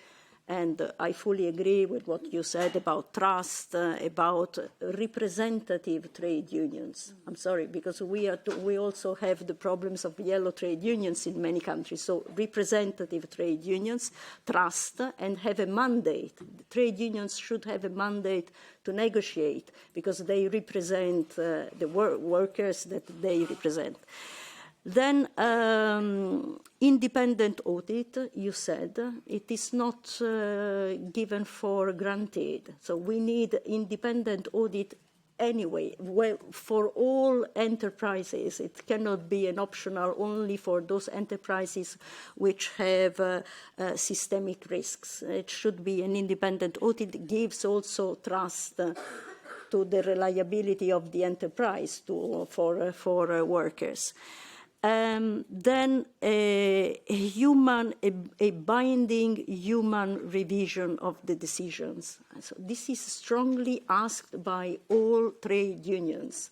And I fully agree with what you said about trust, about representative trade unions. I'm sorry, because we also have the problems of yellow trade unions in many countries. So representative trade unions, trust, and have a mandate. The trade unions should have a mandate to negotiate because they represent the workers that they represent. Then independent audit, you said, it is not given for granted. So we need independent audit anyway, for all enterprises. It cannot be an optional only for those enterprises which have systemic risks. It should be an independent audit. It gives also trust to the reliability of the enterprise for workers. Then a binding human revision of the decisions. So this is strongly asked by all trade unions,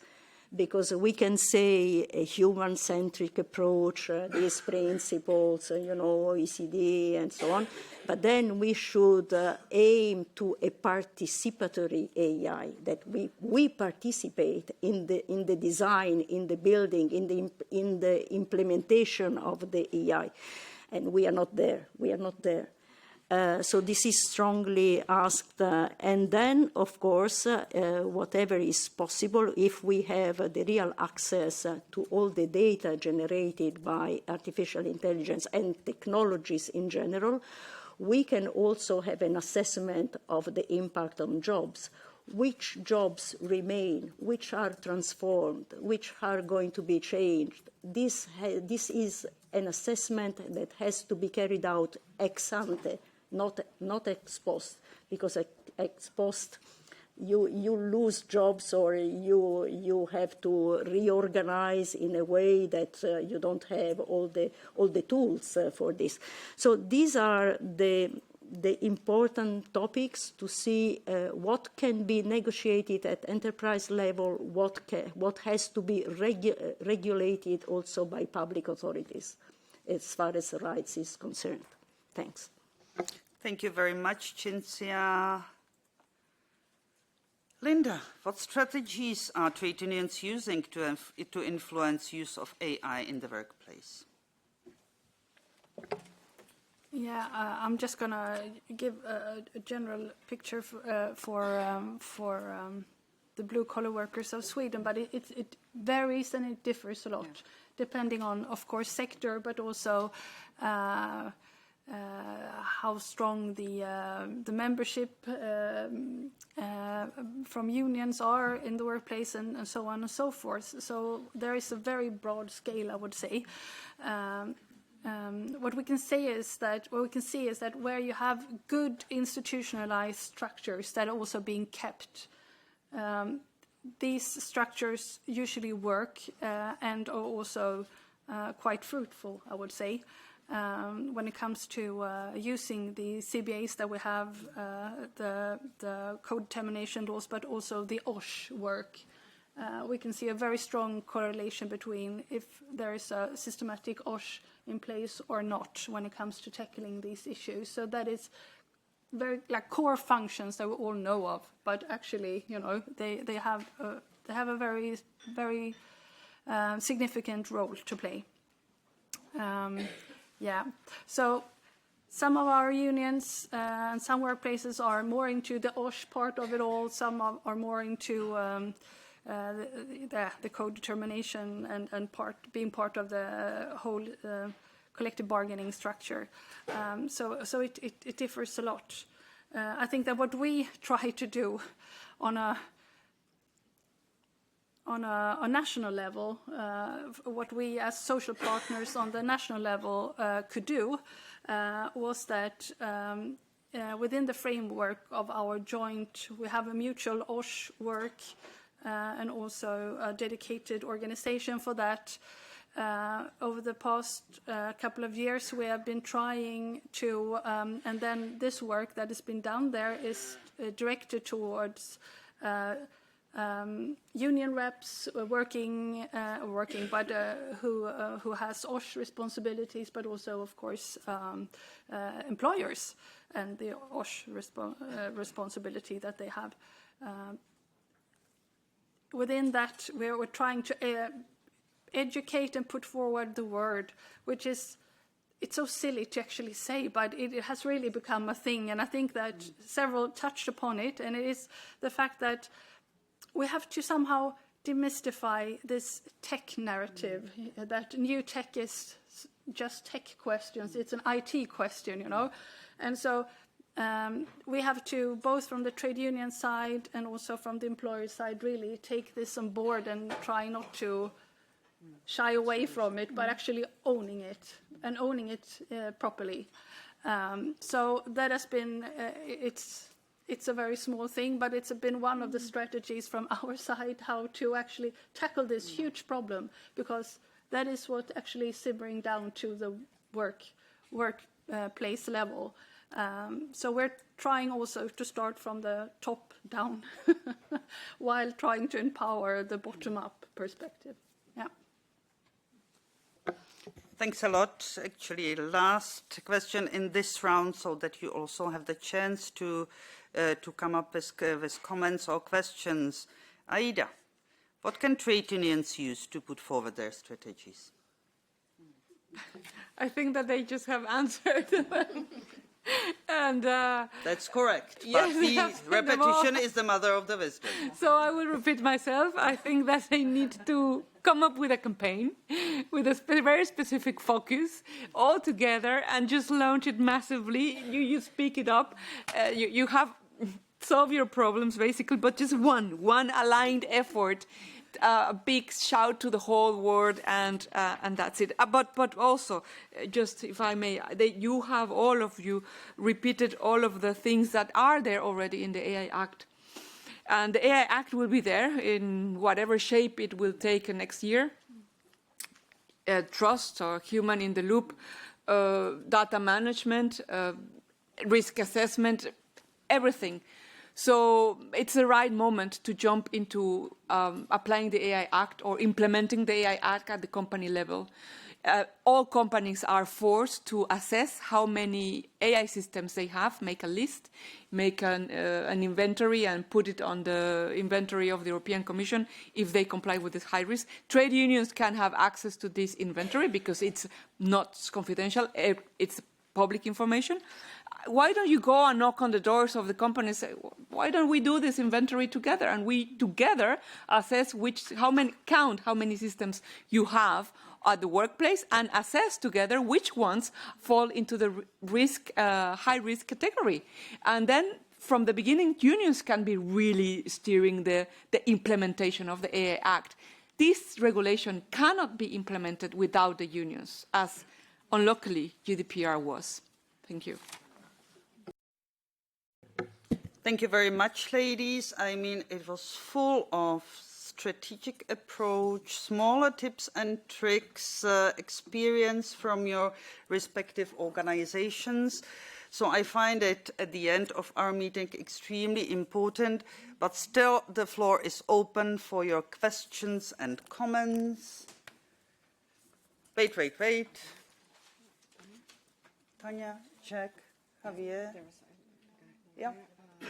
because we can say a human-centric approach, these principles, OECD and so on, but then we should aim to a participatory AI, that we participate in the design, in the building, in the implementation of the AI, and we are not there. We are not there. So this is strongly asked. And then, of course, whatever is possible, if we have the real access to all the data generated by artificial intelligence and technologies in general, we can also have an assessment of the impact on jobs. Which jobs remain, which are transformed, which are going to be changed. This is an assessment that has to be carried out ex ante, not ex post, because ex post you lose jobs, or you have to reorganize in a way that you don't have all the tools for this. So these are the important topics to see what can be negotiated at enterprise level, what has to be regulated also by public authorities as far as rights is concerned. Thanks. Thank you very much, Cinzia. Linda, what strategies are trade unions using to influence use of AI in the workplace? Yeah, I'm just going to give a general picture for the blue-collar workers of Sweden, but it varies and it differs a lot, depending on, of course, sector, but also how strong the membership from unions are in the workplace, and so on and so forth. So there is a very broad scale, I would say. What we can see is that where you have good institutionalized structures that are also being kept, these structures usually work and are also quite fruitful, I would say. When it comes to using the CBAs that we have, the co-determination laws, but also the OSH work, we can see a very strong correlation between if there is a systematic OSH in place or not when it comes to tackling these issues. So that is very like core functions that we all know of, but actually, they have a very, very significant role to play. So some of our unions and some workplaces are more into the OSH part of it all. Some are more into the co-determination and being part of the whole collective bargaining structure. So it differs a lot. I think that what we try to do on a national level, what we as social partners on the national level could do was that within the framework of our joint, we have a mutual OSH work and also a dedicated organization for that. Over the past couple of years, we have been trying to, and then this work that has been done there is directed towards union reps working, but who has OSH responsibilities, but also, of course, employers and the OSH responsibility that they have. Within that, we're trying to educate and put forward the word, which is, it's so silly to actually say, but it has really become a thing. And I think that several touched upon it, and it is the fact that we have to somehow demystify this tech narrative, that new tech is just tech questions. It's an IT question, And so we have to, both from the trade union side and also from the employer side, really take this on board and try not to shy away from it, but actually owning it and owning it properly. So that has been, it's a very small thing, but it's been one of the strategies from our side how to actually tackle this huge problem, because that is what actually is simmering down to the workplace level. So we're trying also to start from the top down while trying to empower the bottom-up perspective. Yeah. Thanks a lot. Actually, last question in this round, so that you also have the chance to come up with comments or questions. Aida, what can trade unions use to put forward their strategies? I think that they just have answered. And that's correct. Yes, but repetition is the mother of the wisdom. So I will repeat myself. I think that they need to come up with a campaign with a very specific focus all together and just launch it massively. You speak it up. You have solve your problems basically, but just one aligned effort. A big shout to the whole world, and that's it. But also, just if I may, all of you repeated all of the things that are there already in the AI Act. And the AI Act will be there in whatever shape it will take next year. Trust or human in the loop, data management, risk assessment, everything. So it's the right moment to jump into applying the AI Act or implementing the AI Act at the company level. All companies are forced to assess how many AI systems they have, make a list, make an inventory and put it on the inventory of the European Commission if they comply with this high risk. Trade unions can have access to this inventory because it's not confidential, it's public information. Why don't you go and knock on the doors of the companies and say, why don't we do this inventory together? And we together assess how many systems you have at the workplace and assess together which ones fall into the high risk category. And then from the beginning, unions can be really steering the implementation of the AI Act. This regulation cannot be implemented without the unions, as unluckily GDPR was. Thank you. Thank you very much, ladies. I mean, it was full of strategic approach, smaller tips and tricks, experience from your respective organizations. So I find it at the end of our meeting extremely important, but still the floor is open for your questions and comments. Wait. Tanya, Jack, Javier. Yeah.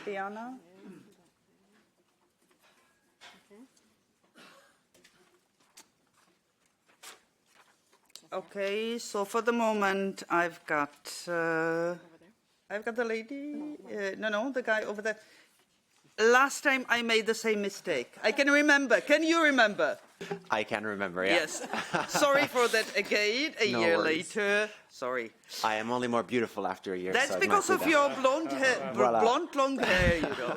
Diana? Okay, so for the moment I've got the lady, the guy over there. Last time I made the same mistake. I can remember. Can you remember? I can remember, yeah. Yes. Sorry for that again, a year later. Sorry. I am only more beautiful after a year. That's so because of your blonde hair, blonde, long hair, you know.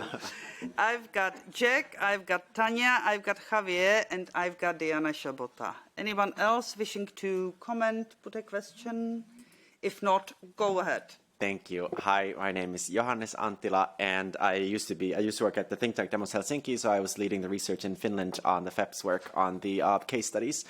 I've got Jack, I've got Tanya, I've got Javier, and I've got Diana Shabota. Anyone else wishing to comment, put a question? If not, go ahead. Thank you. Hi, my name is Johannes Anttila, and I used to work at the think tank Demos Helsinki, so I was leading the research in Finland on the FEPS work on the case studies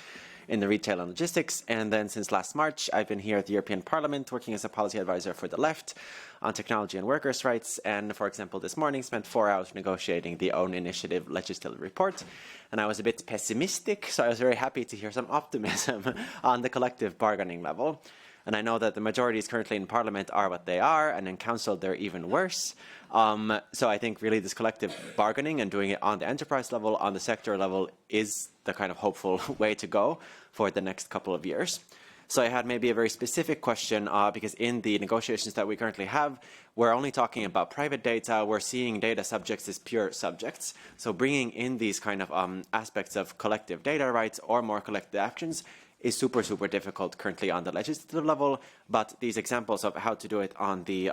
in the retail and logistics. And then since last March, I've been here at the European Parliament working as a policy advisor for the left on technology and workers' rights. And for example, this morning spent 4 hours negotiating the own initiative legislative report. And I was a bit pessimistic, so I was very happy to hear some optimism on the collective bargaining level. And I know that the majorities currently in Parliament are what they are, and in Council they're even worse. So I think really this collective bargaining and doing it on the enterprise level, on the sector level, is the kind of hopeful way to go for the next couple of years. So I had maybe a very specific question, because in the negotiations that we currently have, we're only talking about private data. We're seeing data subjects as pure subjects. So bringing in these kind of aspects of collective data rights or more collective actions is super, super difficult currently on the legislative level, but these examples of how to do it on the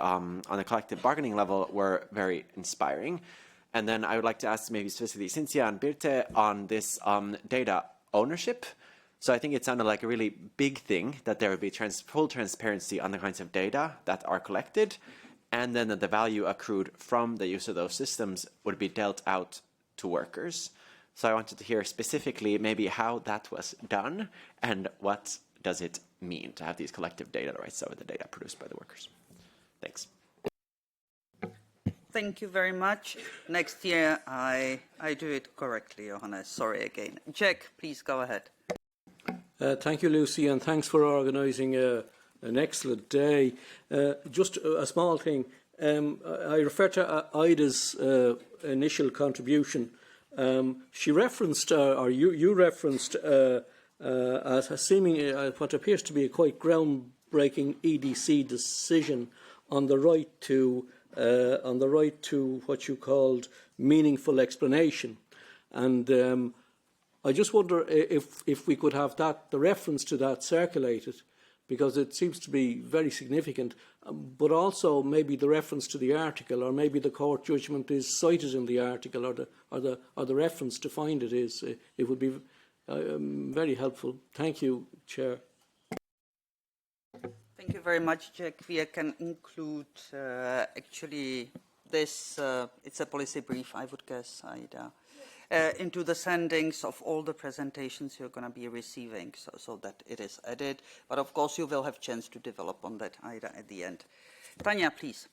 collective bargaining level were very inspiring. And then I would like to ask maybe specifically Cinzia and Birte on this data ownership. So I think it sounded like a really big thing that there would be full transparency on the kinds of data that are collected, and then that the value accrued from the use of those systems would be dealt out to workers. So I wanted to hear specifically maybe how that was done and what does it mean to have these collective data rights over the data produced by the workers. Thanks. Thank you very much. Next year I do it correctly, Johannes. Sorry again. Jack, please go ahead. Thank you, Lucie, and thanks for organising an excellent day. Just a small thing. I refer to Aida's initial contribution. She referenced, or you referenced, as a seeming what appears to be a quite groundbreaking EDC decision on the right to what you called meaningful explanation, and I just wonder if we could have the reference to that circulated, because it seems to be very significant, but also maybe the reference to the article, or maybe the court judgment is cited in the article, or the reference to find it is. It would be very helpful. Thank you, Chair. Thank you very much, Jack. We can include actually this, it's a policy brief, I would guess, Aida, into the sendings of all the presentations you're going to be receiving, so that it is added. But of course, you will have a chance to develop on that, Aida, at the end. Tanya, please.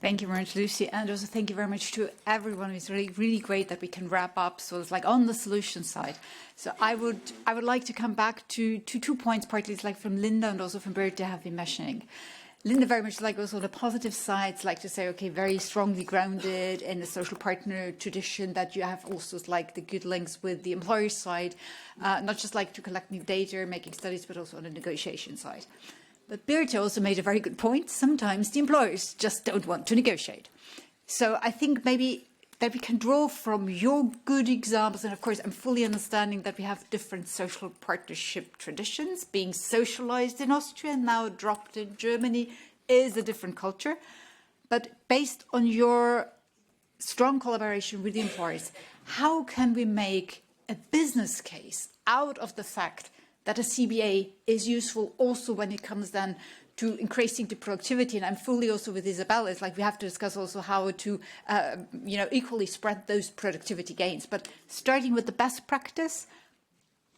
Thank you very much, Lucie, and also thank you very much to everyone. It's really great that we can wrap up. So it's like on the solution side. So I would like to come back to 2 points, partly it's like from Linda and also from Birte have been mentioning. Linda very much like also the positive sides, like to say, okay, very strongly grounded in the social partner tradition, that you have also like the good links with the employer side, not just like to collect new data, making studies, but also on the negotiation side. But Birte also made a very good point. Sometimes the employers just don't want to negotiate. So I think maybe that we can draw from your good examples. And of course, I'm fully understanding that we have different social partnership traditions. Being socialized in Austria, now dropped in Germany, is a different culture. But based on your strong collaboration with the employers, how can we make a business case out of the fact that a CBA is useful also when it comes then to increasing the productivity? And I'm fully also with Isabelle. It's like we have to discuss also how to, equally spread those productivity gains. But starting with the best practice,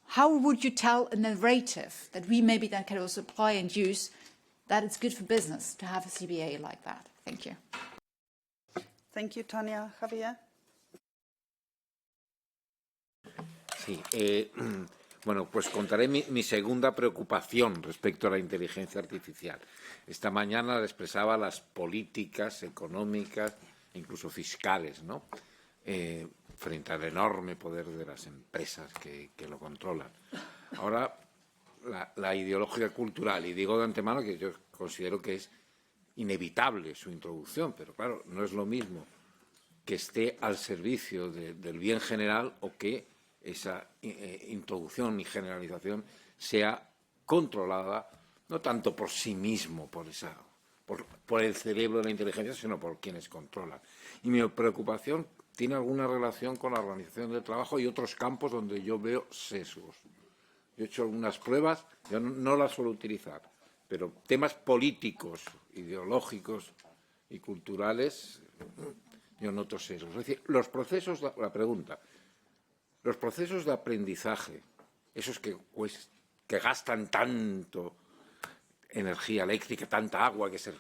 how would you tell a narrative that we maybe then can also apply and use, that it's good for business to have a CBA like that? Thank you. Thank you, Tanya. Javier? Sí. Bueno, pues contaré mi segunda preocupación respecto a la inteligencia artificial. Esta mañana la expresaba las políticas económicas, incluso fiscales, ¿no? Frente al enorme poder de las empresas que lo controlan. Ahora, la ideología cultural, y digo de antemano que yo considero que es inevitable su introducción, pero claro, no es lo mismo que esté al servicio del bien general o que esa introducción y generalización sea controlada no tanto por sí mismo, por el cerebro de la inteligencia, sino por quienes controlan. Y mi preocupación tiene alguna relación con la organización del trabajo y otros campos donde yo veo sesgos. Yo he hecho algunas pruebas, yo no las suelo utilizar, pero temas políticos, ideológicos y culturales, yo noto sesgos. Es decir, los procesos, la pregunta, los procesos de aprendizaje, esos que gastan tanto energía eléctrica, tanta agua, que se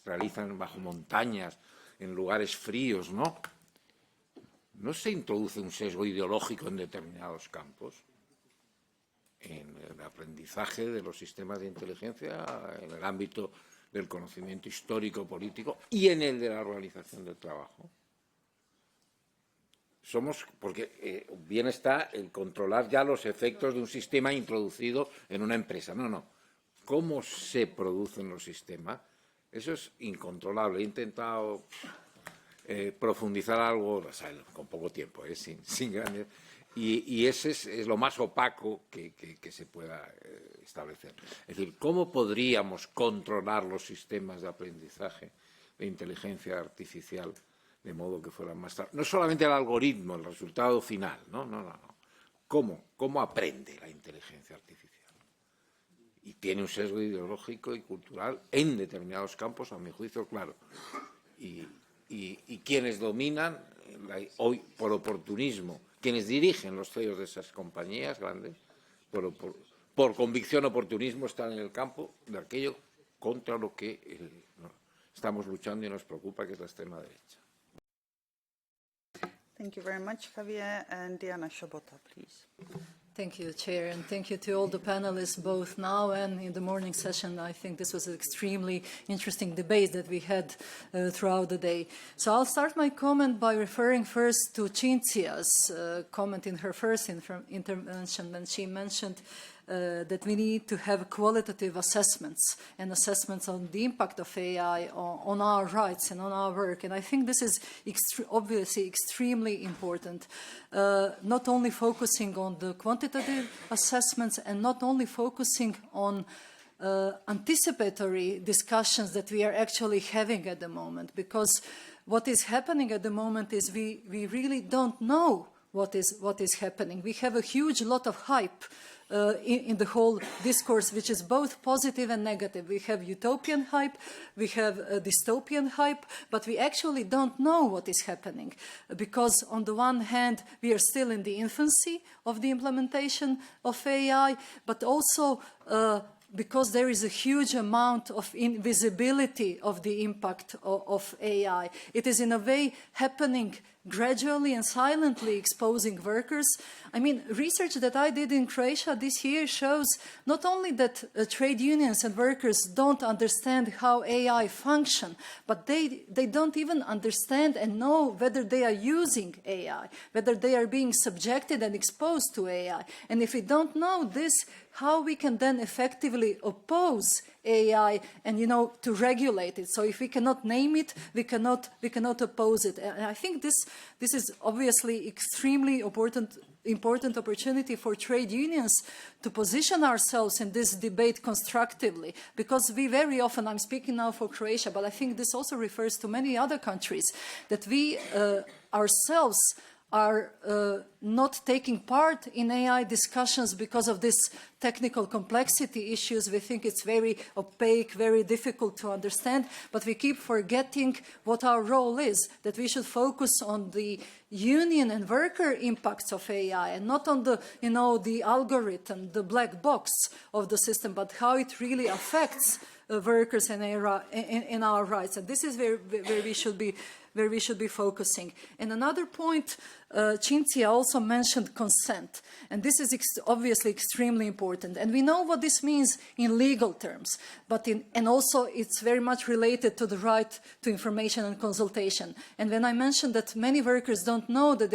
realizan bajo montañas, en lugares fríos, ¿no? ¿No se introduce un sesgo ideológico en determinados campos? En el aprendizaje de los sistemas de inteligencia, en el ámbito del conocimiento histórico, político y en el de la organización del trabajo. Porque bien está el controlar ya los efectos de un sistema introducido en una empresa. No. ¿Cómo se producen los sistemas? Eso es incontrolable. He intentado profundizar algo, o sea, con poco tiempo, sin grandes, Y ese es lo más opaco que se pueda establecer. Es decir, ¿cómo podríamos controlar los sistemas de aprendizaje de inteligencia artificial de modo que fueran más... No solamente el algoritmo, el resultado final, no. ¿Cómo aprende la inteligencia artificial? Y tiene un sesgo ideológico y cultural en determinados campos, a mi juicio, claro. Y quienes dominan, hoy por oportunismo, quienes dirigen los CEOs de esas compañías grandes, por convicción oportunismo, están en el campo de aquello contra lo que estamos luchando y nos preocupa, que es la extrema derecha. Thank you very much, Javier. And Diana Shobota, please. Thank you, Chair, and thank you to all the panelists, both now and in the morning session. I think this was an extremely interesting debate that we had throughout the day. So I'll start my comment by referring first to Cinzia's comment in her first intervention when she mentioned that we need to have qualitative assessments and assessments on the impact of AI on our rights and on our work. And I think this is obviously extremely important, not only focusing on the quantitative assessments and not only focusing on anticipatory discussions that we are actually having at the moment, because what is happening at the moment is we really don't know what is happening. We have a huge lot of hype in the whole discourse, which is both positive and negative. We have utopian hype, we have dystopian hype, but we actually don't know what is happening, because on the one hand, we are still in the infancy of the implementation of AI, but also because there is a huge amount of invisibility of the impact of AI. It is in a way happening gradually and silently, exposing workers. I mean, research that I did in Croatia this year shows not only that trade unions and workers don't understand how AI function, but they don't even understand and know whether they are using AI, whether they are being subjected and exposed to AI. And if we don't know this, how we can then effectively oppose AI and, you know, to regulate it. So if we cannot name it, we cannot oppose it. And I think this is obviously extremely important opportunity for trade unions to position ourselves in this debate constructively, because we very often, I'm speaking now for Croatia, but I think this also refers to many other countries, that we ourselves are not taking part in AI discussions because of this technical complexity issues. We think it's very opaque, very difficult to understand, but we keep forgetting what our role is, that we should focus on the union and worker impacts of AI and not on the, you know, the algorithm, the black box of the system, but how it really affects workers and in our rights. And this is where we should be focusing. And another point, Cinzia also mentioned consent, and this is obviously extremely important. And we know what this means in legal terms, but and also it's very much related to the right to information and consultation. And when I mentioned that many workers don't know that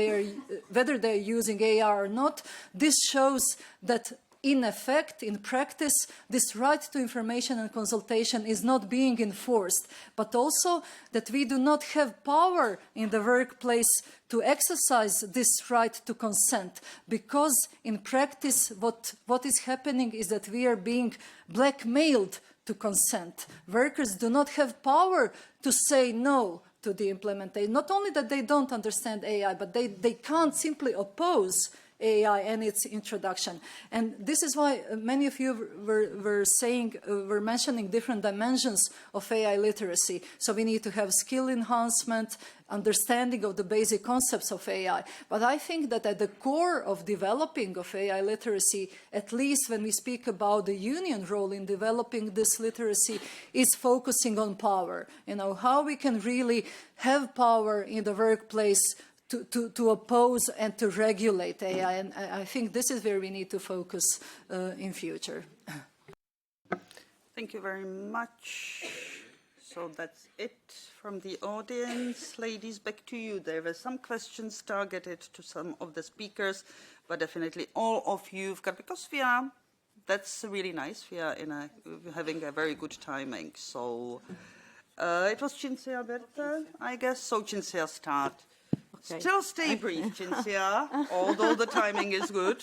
whether they are using AI or not, this shows that in effect, in practice, this right to information and consultation is not being enforced, but also that we do not have power in the workplace to exercise this right to consent, because in practice what is happening is that we are being blackmailed to consent. Workers do not have power to say no to the implementation. Not only that they don't understand AI, but they can't simply oppose AI and its introduction. And this is why many of you were mentioning different dimensions of AI literacy. So we need to have skill enhancement, understanding of the basic concepts of AI. But I think that at the core of developing of AI literacy, at least when we speak about the union role in developing this literacy, is focusing on power. You know, how we can really have power in the workplace to oppose and to regulate AI. And I think this is where we need to focus in future. Thank you very much. So that's it from the audience. Ladies, back to you. There were some questions targeted to some of the speakers, but definitely all of you've got, because that's really nice. We are having a very good timing. So it was Cinzia, Birte, I guess. So Cinzia, start. Okay. Still stay brief, Cinzia, although the timing is good.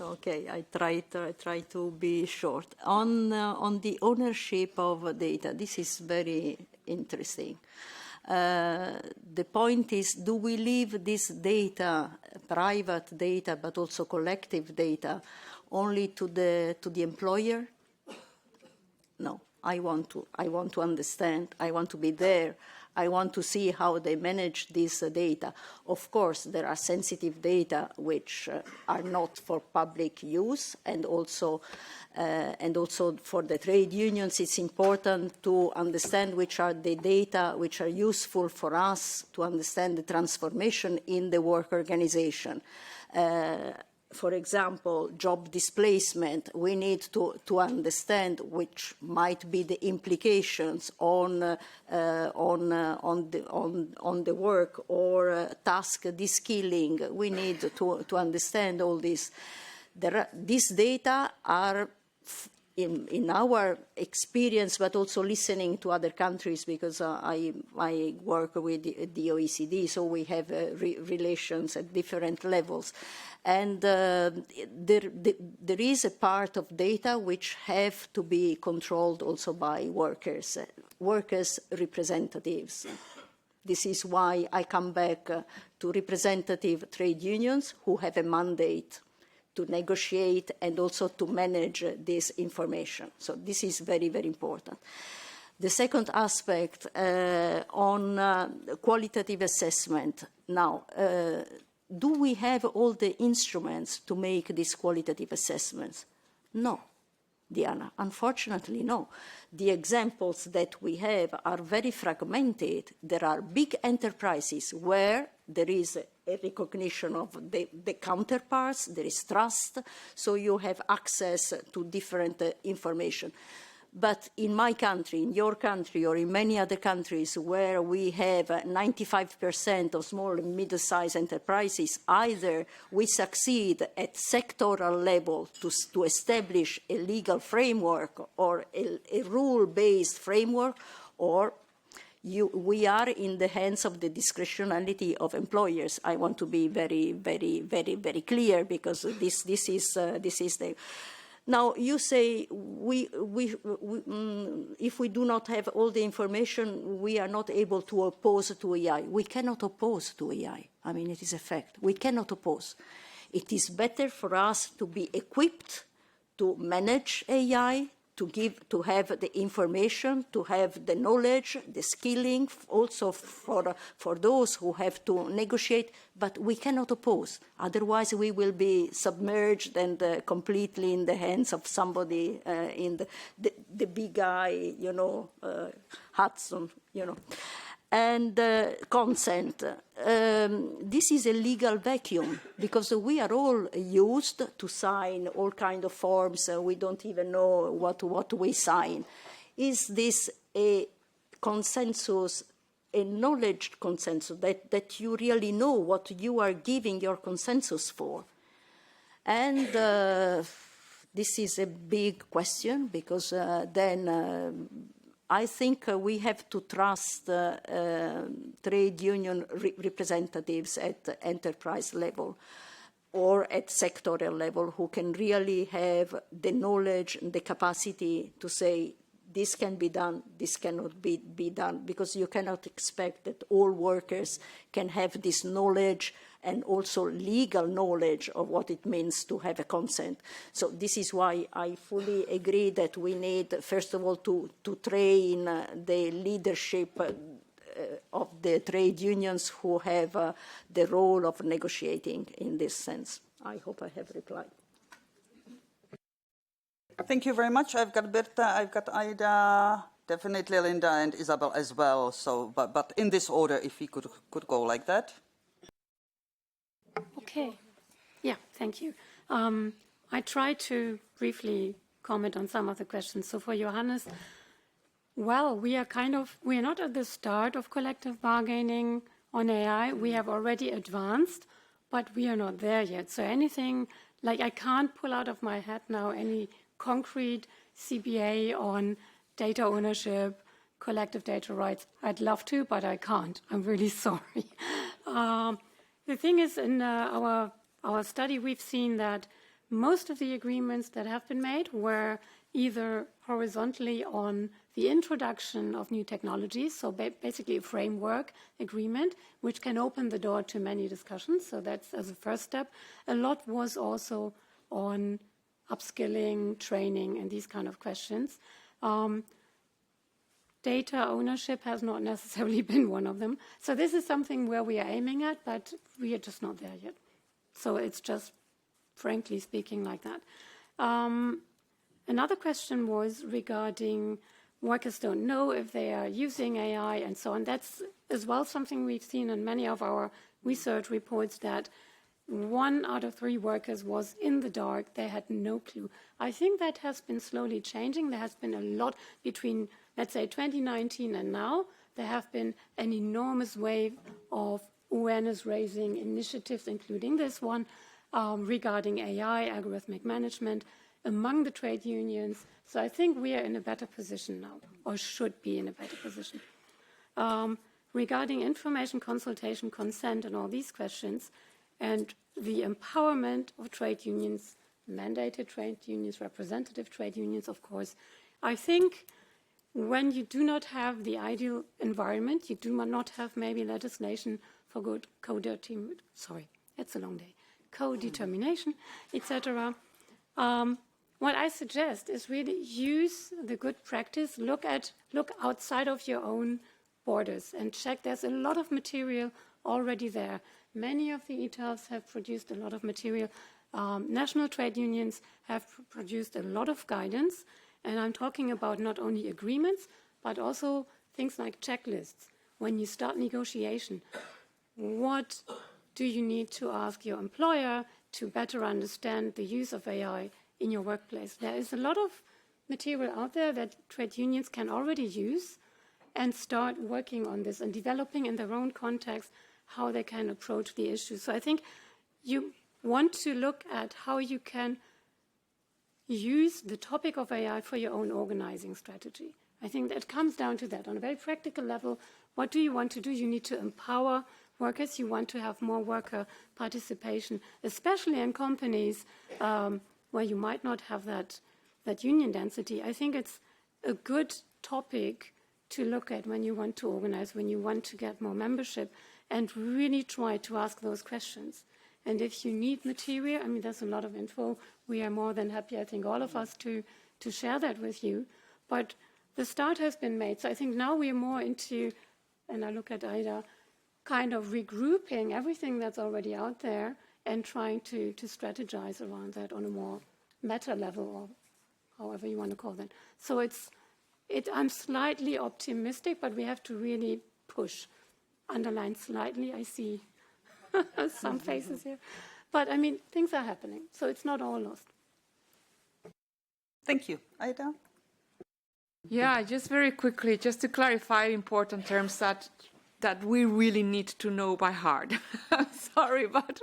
Okay, I try to be short. On the ownership of data, this is very interesting. The point is, do we leave this data, private data, but also collective data, only to the employer? No, I want to understand. I want to be there. I want to see how they manage this data. Of course, there are sensitive data which are not for public use, and also for the trade unions, it's important to understand which are the data which are useful for us to understand the transformation in the work organization. For example, job displacement, we need to understand which might be the implications on the work, or task de-skilling. We need to understand all this. These data are, in our experience, but also listening to other countries, because I work with the OECD, so we have relations at different levels. And there is a part of data which have to be controlled also by workers representatives. This is why I come back to representative trade unions who have a mandate to negotiate and also to manage this information. So this is very, very important. The second aspect on qualitative assessment. Now, do we have all the instruments to make these qualitative assessments? No, Diana, unfortunately no. The examples that we have are very fragmented. There are big enterprises where there is a recognition of the counterparts, there is trust, so you have access to different information. But in my country, in your country, or in many other countries where we have 95% of small and middle-sized enterprises, either we succeed at sectoral level to establish a legal framework or a rule-based framework, or we are in the hands of the discretionality of employers. I want to be very, very, very, very clear, because this is the... Now, you say if we do not have all the information, we are not able to oppose to AI. We cannot oppose to AI. I mean, it is a fact. We cannot oppose. It is better for us to be equipped to manage AI, to have the information, to have the knowledge, the skilling, also for those who have to negotiate, but we cannot oppose. Otherwise, we will be submerged and completely in the hands of somebody in the big guy, Hudson, And consent. This is a legal vacuum, because we are all used to sign all kinds of forms. We don't even know what we sign. Is this a consensus, a knowledge consensus, that you really know what you are giving your consensus for? And this is a big question, because then I think we have to trust trade union representatives at enterprise level or at sectorial level, who can really have the knowledge and the capacity to say, this can be done, this cannot be done, because you cannot expect that all workers can have this knowledge and also legal knowledge of what it means to have a consent. So this is why I fully agree that we need, first of all, to train the leadership of the trade unions who have the role of negotiating in this sense. I hope I have replied. Thank you very much. I've got Birte, I've got Aida, definitely Linda and Isabelle as well. So, but in this order, if we could go like that. Okay. Yeah, thank you. I try to briefly comment on some of the questions. So for Johannes, well, we are not at the start of collective bargaining on AI. We have already advanced, but we are not there yet. So anything, like I can't pull out of my head now any concrete CBA on data ownership, collective data rights. I'd love to, but I can't. I'm really sorry. The thing is, in our study, we've seen that most of the agreements that have been made were either horizontally on the introduction of new technologies, so basically a framework agreement, which can open the door to many discussions. So that's as a first step. A lot was also on upskilling, training, and these kind of questions. Data ownership has not necessarily been one of them. So this is something where we are aiming at, but we are just not there yet. So it's just, frankly speaking, like that. Another question was regarding workers don't know if they are using AI and so on. That's as well something we've seen in many of our research reports, that 1 out of 3 workers was in the dark. They had no clue. I think that has been slowly changing. There has been a lot between, let's say, 2019 and now. There have been an enormous wave of awareness-raising initiatives, including this one, regarding AI, algorithmic management, among the trade unions. So I think we are in a better position now, or should be in a better position. Regarding information, consultation, consent, and all these questions, and the empowerment of trade unions, mandated trade unions, representative trade unions, of course, I think when you do not have the ideal environment, you do not have maybe legislation for good co-determination, etc. What I suggest is really use the good practice, look outside of your own borders and check. There's a lot of material already there. Many of the ETUIs have produced a lot of material. National trade unions have produced a lot of guidance, and I'm talking about not only agreements, but also things like checklists. When you start negotiation, what do you need to ask your employer to better understand the use of AI in your workplace? There is a lot of material out there that trade unions can already use and start working on this and developing in their own context how they can approach the issue. So I think you want to look at how you can use the topic of AI for your own organizing strategy. I think that comes down to that. On a very practical level, what do you want to do? You need to empower workers. You want to have more worker participation, especially in companies where you might not have that union density. I think it's a good topic to look at when you want to organize, when you want to get more membership, and really try to ask those questions. And if you need material, I mean, there's a lot of info. We are more than happy, I think, all of us, to share that with you. But the start has been made. So I think now we are more into, and I look at Aida, kind of regrouping everything that's already out there and trying to strategize around that on a more meta level, or however you want to call that. So I'm slightly optimistic, but we have to really push. Underline slightly, I see some faces here. But, I mean, things are happening, so it's not all lost. Thank you. Aida? Yeah, just very quickly, just to clarify important terms that we really need to know by heart. Sorry, but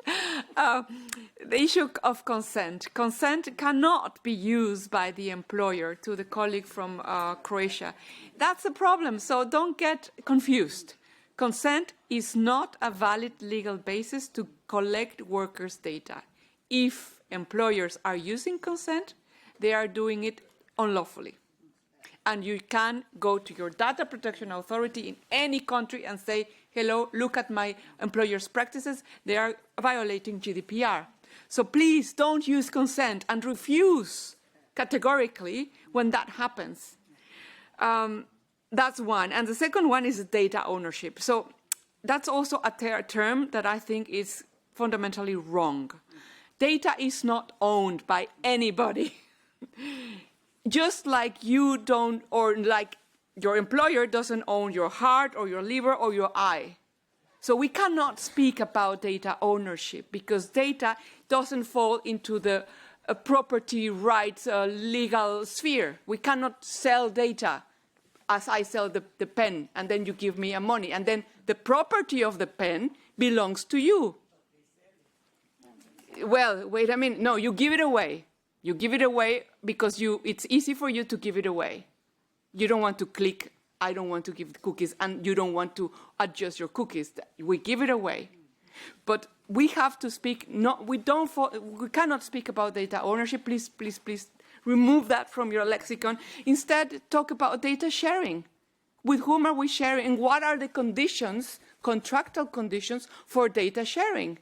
the issue of consent. Consent cannot be used by the employer to the colleague from Croatia. That's a problem, so don't get confused. Consent is not a valid legal basis to collect workers' data. If employers are using consent, they are doing it unlawfully. And you can go to your data protection authority in any country and say, hello, look at my employer's practices. They are violating GDPR. So please don't use consent and refuse categorically when that happens. That's one. And the second one is data ownership. So that's also a term that I think is fundamentally wrong. Data is not owned by anybody. Just like you don't, or like your employer doesn't own your heart or your liver or your eye. So we cannot speak about data ownership because data doesn't fall into the property rights legal sphere. We cannot sell data as I sell the pen and then you give me money and then the property of the pen belongs to you. Well, wait a minute. No, you give it away. You give it away because it's easy for you to give it away. You don't want to click I don't want to give the cookies and you don't want to adjust your cookies. We give it away. But we have to speak, we cannot speak about data ownership. Please, please, please remove that from your lexicon. Instead, talk about data sharing. With whom are we sharing? What are the conditions, contractual conditions for data sharing?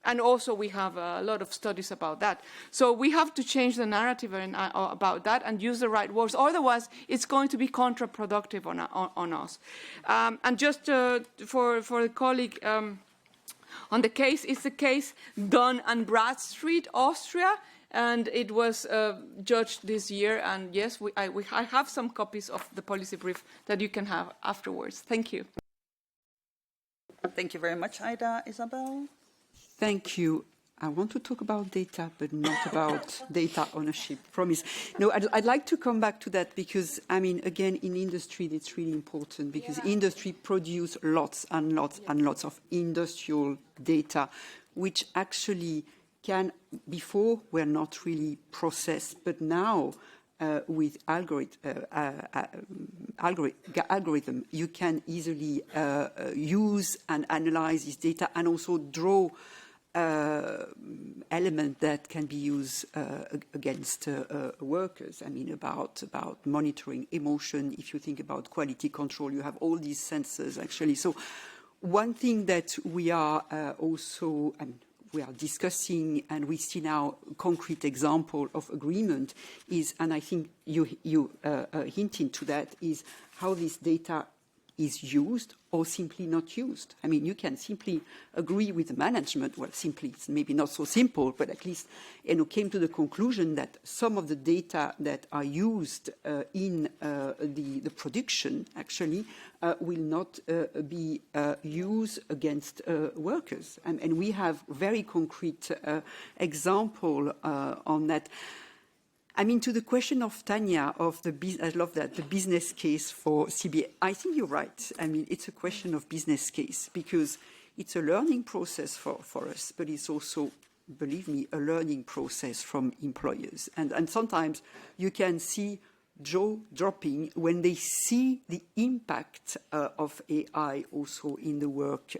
And also we have a lot of studies about that. So we have to change the narrative about that and use the right words. Otherwise, it's going to be counterproductive on us. And just for the colleague, on the case, it's a case Dunn and Bradstreet, Austria, and it was judged this year. And yes, I have some copies of the policy brief that you can have afterwards. Thank you. Thank you very much, Aida. Isabelle? Thank you. I want to talk about data, but not about data ownership. Promise. No, I'd like to come back to that because, I mean, again, in industry, it's really important because industry produce lots and lots and lots of industrial data, which actually can, before, were not really processed, but now with algorithm, you can easily use and analyze this data and also draw element that can be used against workers. I mean, about monitoring emotion. If you think about quality control, you have all these sensors actually. So one thing that we are also, we are discussing, and we see now concrete example of agreement is, and I think you hinted to that, is how this data is used or simply not used. I mean, you can simply agree with the management. Well, simply, it's maybe not so simple, but at least, came to the conclusion that some of the data that are used in the production actually will not be used against workers. And we have very concrete example on that. I mean, to the question of Tanya, I love that, the business case for CBA. I think you're right. I mean, it's a question of business case because it's a learning process for us, but it's also, believe me, a learning process from employers. And sometimes you can see jaw dropping when they see the impact of AI also in the work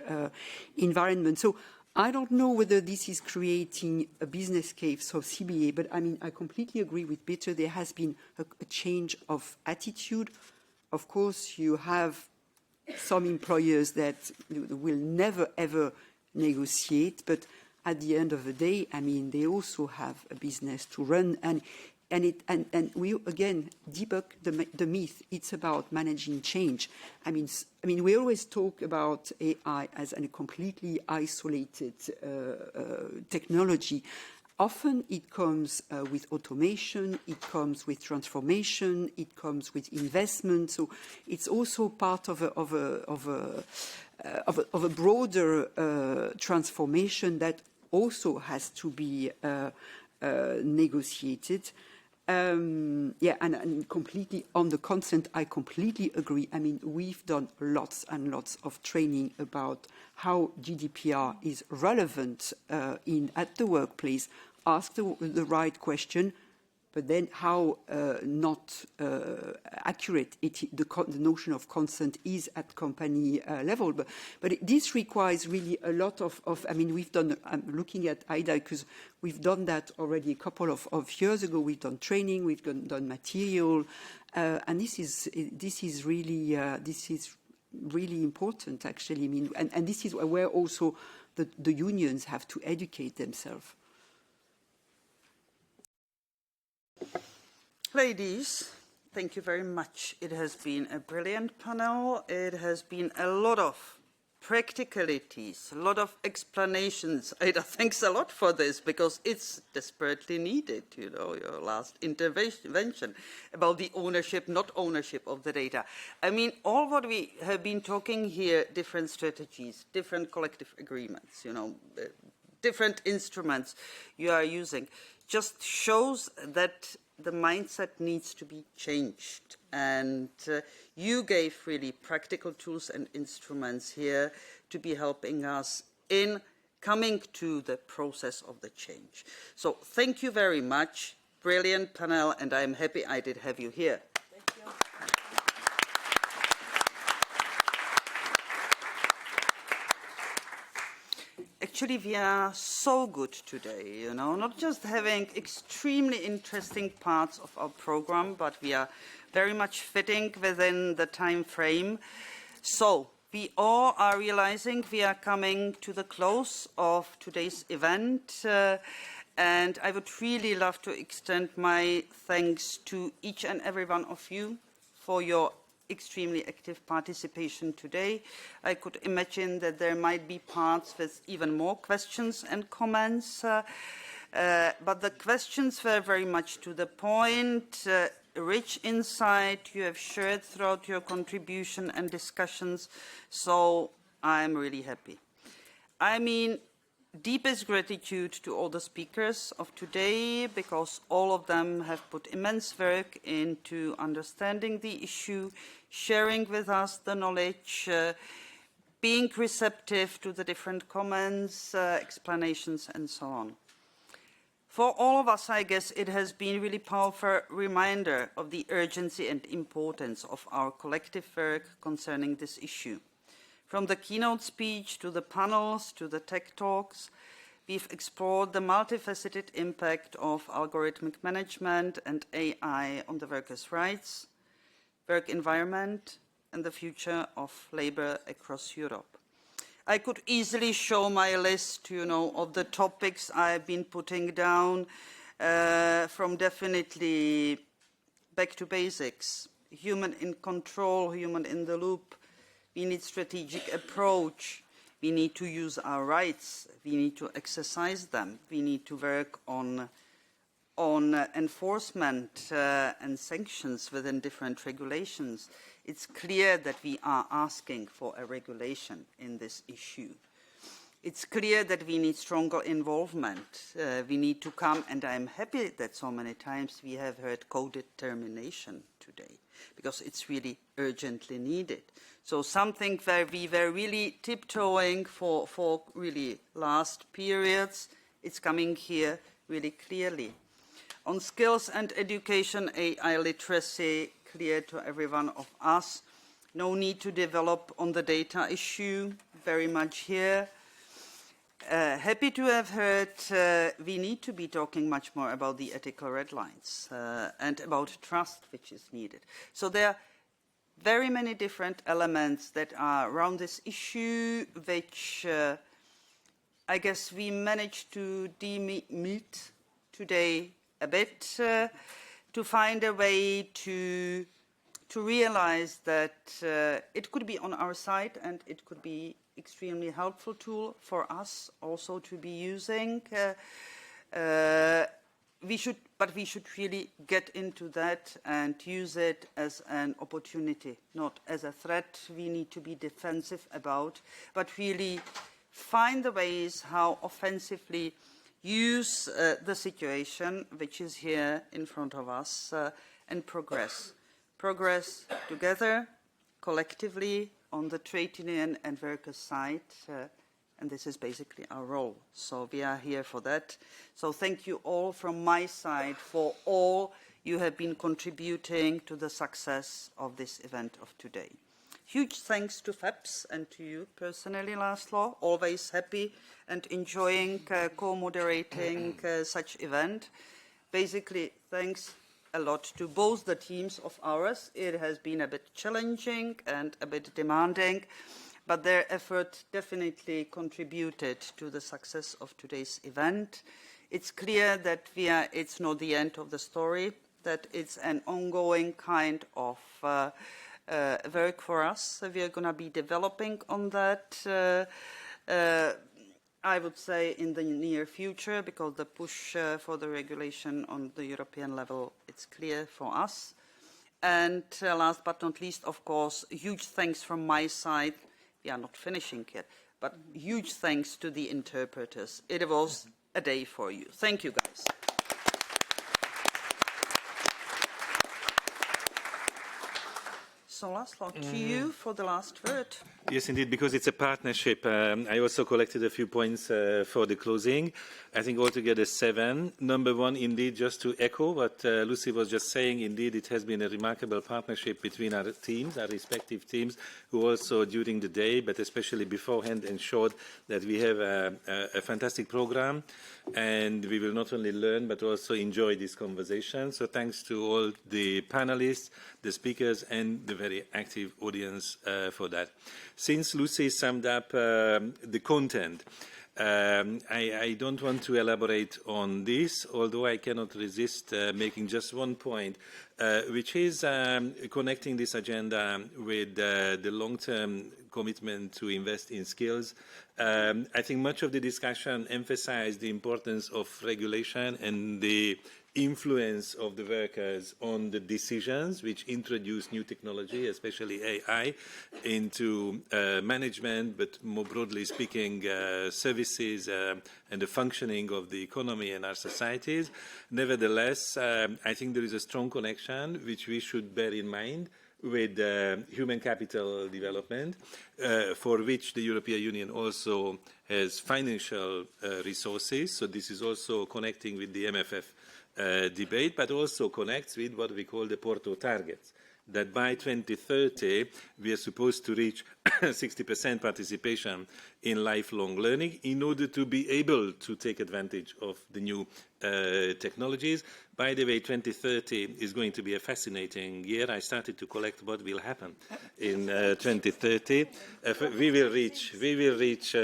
environment. So I don't know whether this is creating a business case of CBA, but I mean, I completely agree with Birte. There has been a change of attitude. Of course, you have some employers that will never, ever negotiate, but at the end of the day, I mean, they also have a business to run. And we, again, debunk the myth. It's about managing change. I mean, we always talk about AI as a completely isolated technology. Often it comes with automation, it comes with transformation, it comes with investment. So it's also part of a broader transformation that also has to be negotiated. And completely on the consent, I completely agree. I mean, we've done lots and lots of training about how GDPR is relevant at the workplace. Ask the right question, but then how not accurate the notion of consent is at company level. But this requires really a lot of I mean, we've done, I'm looking at Aida because we've done that already a couple of years ago. We've done training, we've done material, and this is really important actually. I mean, and this is where also the unions have to educate themselves. Ladies, thank you very much. It has been a brilliant panel. It has been a lot of practicalities, a lot of explanations. Aida, thanks a lot for this because it's desperately needed, you know, your last intervention about the ownership, not ownership of the data. I mean, all what we have been talking here, different strategies, different collective agreements, you know, different instruments you are using, just shows that the mindset needs to be changed. And you gave really practical tools and instruments here to be helping us in coming to the process of the change. So thank you very much. Brilliant panel, and I'm happy I did have you here. Thank you. actually we are so good today, you know, not just having extremely interesting parts of our program, but we are very much fitting within the time frame. So we all are realizing we are coming to the close of today's event, and I would really love to extend my thanks to each and every one of you for your extremely active participation today. I could imagine that there might be parts with even more questions and comments, but the questions were very much to the point, rich insight you have shared throughout your contribution and discussions, so I'm really happy. I mean, deepest gratitude to all the speakers of today, because all of them have put immense work into understanding the issue, sharing with us the knowledge, being receptive to the different comments, explanations, and so on. For all of us, I guess it has been a really powerful reminder of the urgency and importance of our collective work concerning this issue. From the keynote speech to the panels to the tech talks, we've explored the multifaceted impact of algorithmic management and AI on the workers' rights, work environment, and the future of labor across Europe. I could easily show my list, you know, of the topics I've been putting down, from definitely back to basics, human in control, human in the loop. We need strategic approach. We need to use our rights. We need to exercise them. We need to work on enforcement and sanctions within different regulations. It's clear that we are asking for a regulation in this issue. It's clear that we need stronger involvement. We need to come, and I'm happy that so many times we have heard co-determination today, because it's really urgently needed. So something where we were really tiptoeing for really last periods, it's coming here really clearly. On skills and education, AI literacy, clear to every one of us. No need to develop on the data issue, very much here. Happy to have heard we need to be talking much more about the ethical red lines and about trust, which is needed. So there are very many different elements that are around this issue, which I guess we managed to meet today a bit, to find a way to realize that it could be on our side and it could be extremely helpful tool for us also to be using. We should really get into that and use it as an opportunity, not as a threat we need to be defensive about, but really find the ways how offensively use the situation which is here in front of us and progress. Progress together, collectively, on the trade union and workers' side, and this is basically our role. So we are here for that. So thank you all from my side for all you have been contributing to the success of this event of today. Huge thanks to FEPS and to you personally, Laszlo. Always happy and enjoying co-moderating such event. Basically, thanks a lot to both the teams of ours. It has been a bit challenging and a bit demanding, but their effort definitely contributed to the success of today's event. It's clear that it's not the end of the story, that it's an ongoing kind of work for us. We are going to be developing on that, I would say, in the near future, because the push for the regulation on the European level, it's clear for us. And last but not least, of course, huge thanks from my side. We are not finishing yet, but huge thanks to the interpreters. It was a day for you. Thank you, guys. So Laszlo, to you for the last word. Yes, indeed, because it's a partnership. I also collected a few points for the closing. I think altogether 7. Number 1, indeed, just to echo what Lucie was just saying, indeed, it has been a remarkable partnership between our teams, our respective teams, who also during the day, but especially beforehand, ensured that we have a fantastic program, and we will not only learn, but also enjoy this conversation. So thanks to all the panelists, the speakers, and the very active audience for that. Since Lucie summed up the content, I don't want to elaborate on this, although I cannot resist making just one point, which is connecting this agenda with the long-term commitment to invest in skills. I think much of the discussion emphasized the importance of regulation and the influence of the workers on the decisions which introduce new technology, especially AI, into management, but more broadly speaking, services and the functioning of the economy and our societies. Nevertheless, I think there is a strong connection which we should bear in mind with human capital development, for which the European Union also has financial resources. So this is also connecting with the MFF debate, but also connects with what we call the Porto targets, that by 2030 we are supposed to reach 60% participation in lifelong learning in order to be able to take advantage of the new technologies. By the way, 2030 is going to be a fascinating year. I started to collect what will happen in 2030. We will reach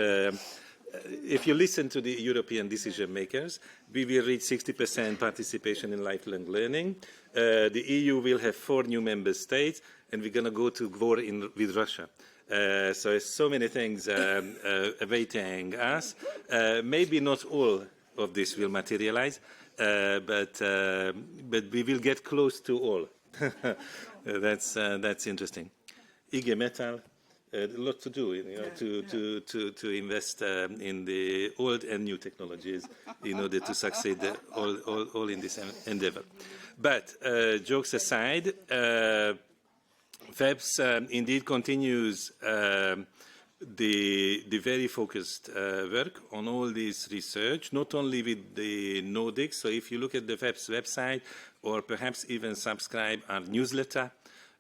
if you listen to the European decision makers, we will reach 60% participation in lifelong learning. The EU will have 4 new member states, and we're going to go to war with Russia. So there's so many things awaiting us. Maybe not all of this will materialize, but we will get close to all. That's interesting. IG Metall. A lot to do, to invest in the old and new technologies in order to succeed all in this endeavor. But jokes aside, FEPS indeed continues the very focused work on all this research, not only with the Nordics. So if you look at the FEPS website, or perhaps even subscribe our newsletter,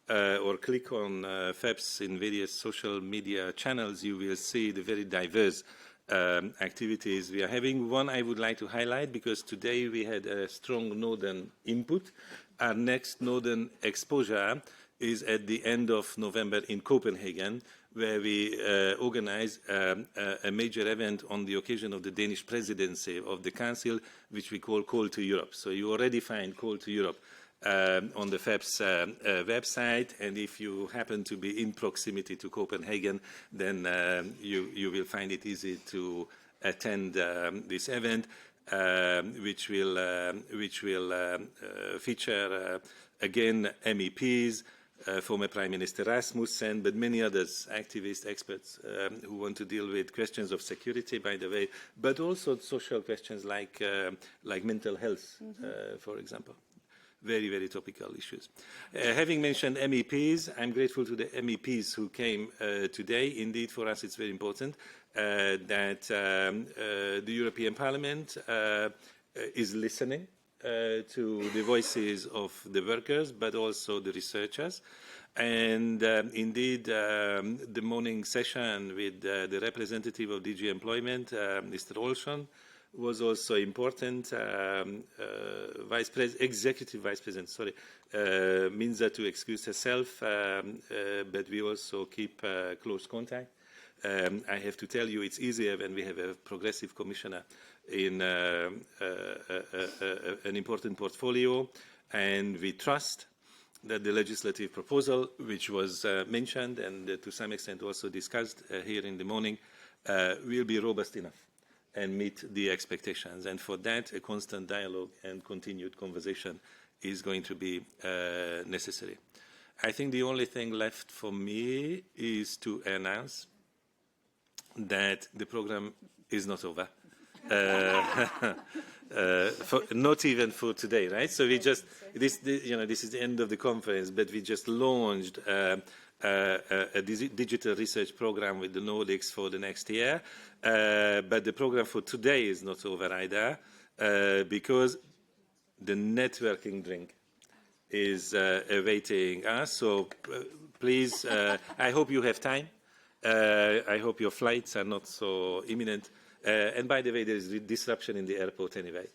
or click on FEPS in various social media channels, you will see the very diverse activities we are having. One I would like to highlight, because today we had a strong Northern input. Our next Northern exposure is at the end of November in Copenhagen, where we organize a major event on the occasion of the Danish presidency of the Council, which we call Call to Europe. So you already find Call to Europe on the FEPS website, and if you happen to be in proximity to Copenhagen, then you will find it easy to attend this event, which will feature again MEPs, former Prime Minister Rasmussen, but many others, activists, experts who want to deal with questions of security, by the way, but also social questions like mental health, for example. Very, very topical issues. Having mentioned MEPs, I'm grateful to the MEPs who came today. Indeed, for us, it's very important that the European Parliament is listening to the voices of the workers, but also the researchers. And indeed, the morning session with the representative of DG Employment, Mr. Larsson, was also important. Executive Vice President, Cinzia to excuse herself, but we also keep close contact. I have to tell you, it's easier when we have a progressive commissioner in an important portfolio, and we trust that the legislative proposal, which was mentioned and to some extent also discussed here in the morning, will be robust enough and meet the expectations. And for that, a constant dialogue and continued conversation is going to be necessary. I think the only thing left for me is to announce that the program is not over. not even for today, right? So we just, this is the end of the conference, but we just launched a digital research program with the Nordics for the next year. But the program for today is not over either, because the networking drink is awaiting us. So please, I hope you have time. I hope your flights are not so imminent. And by the way, there is disruption in the airport anyway.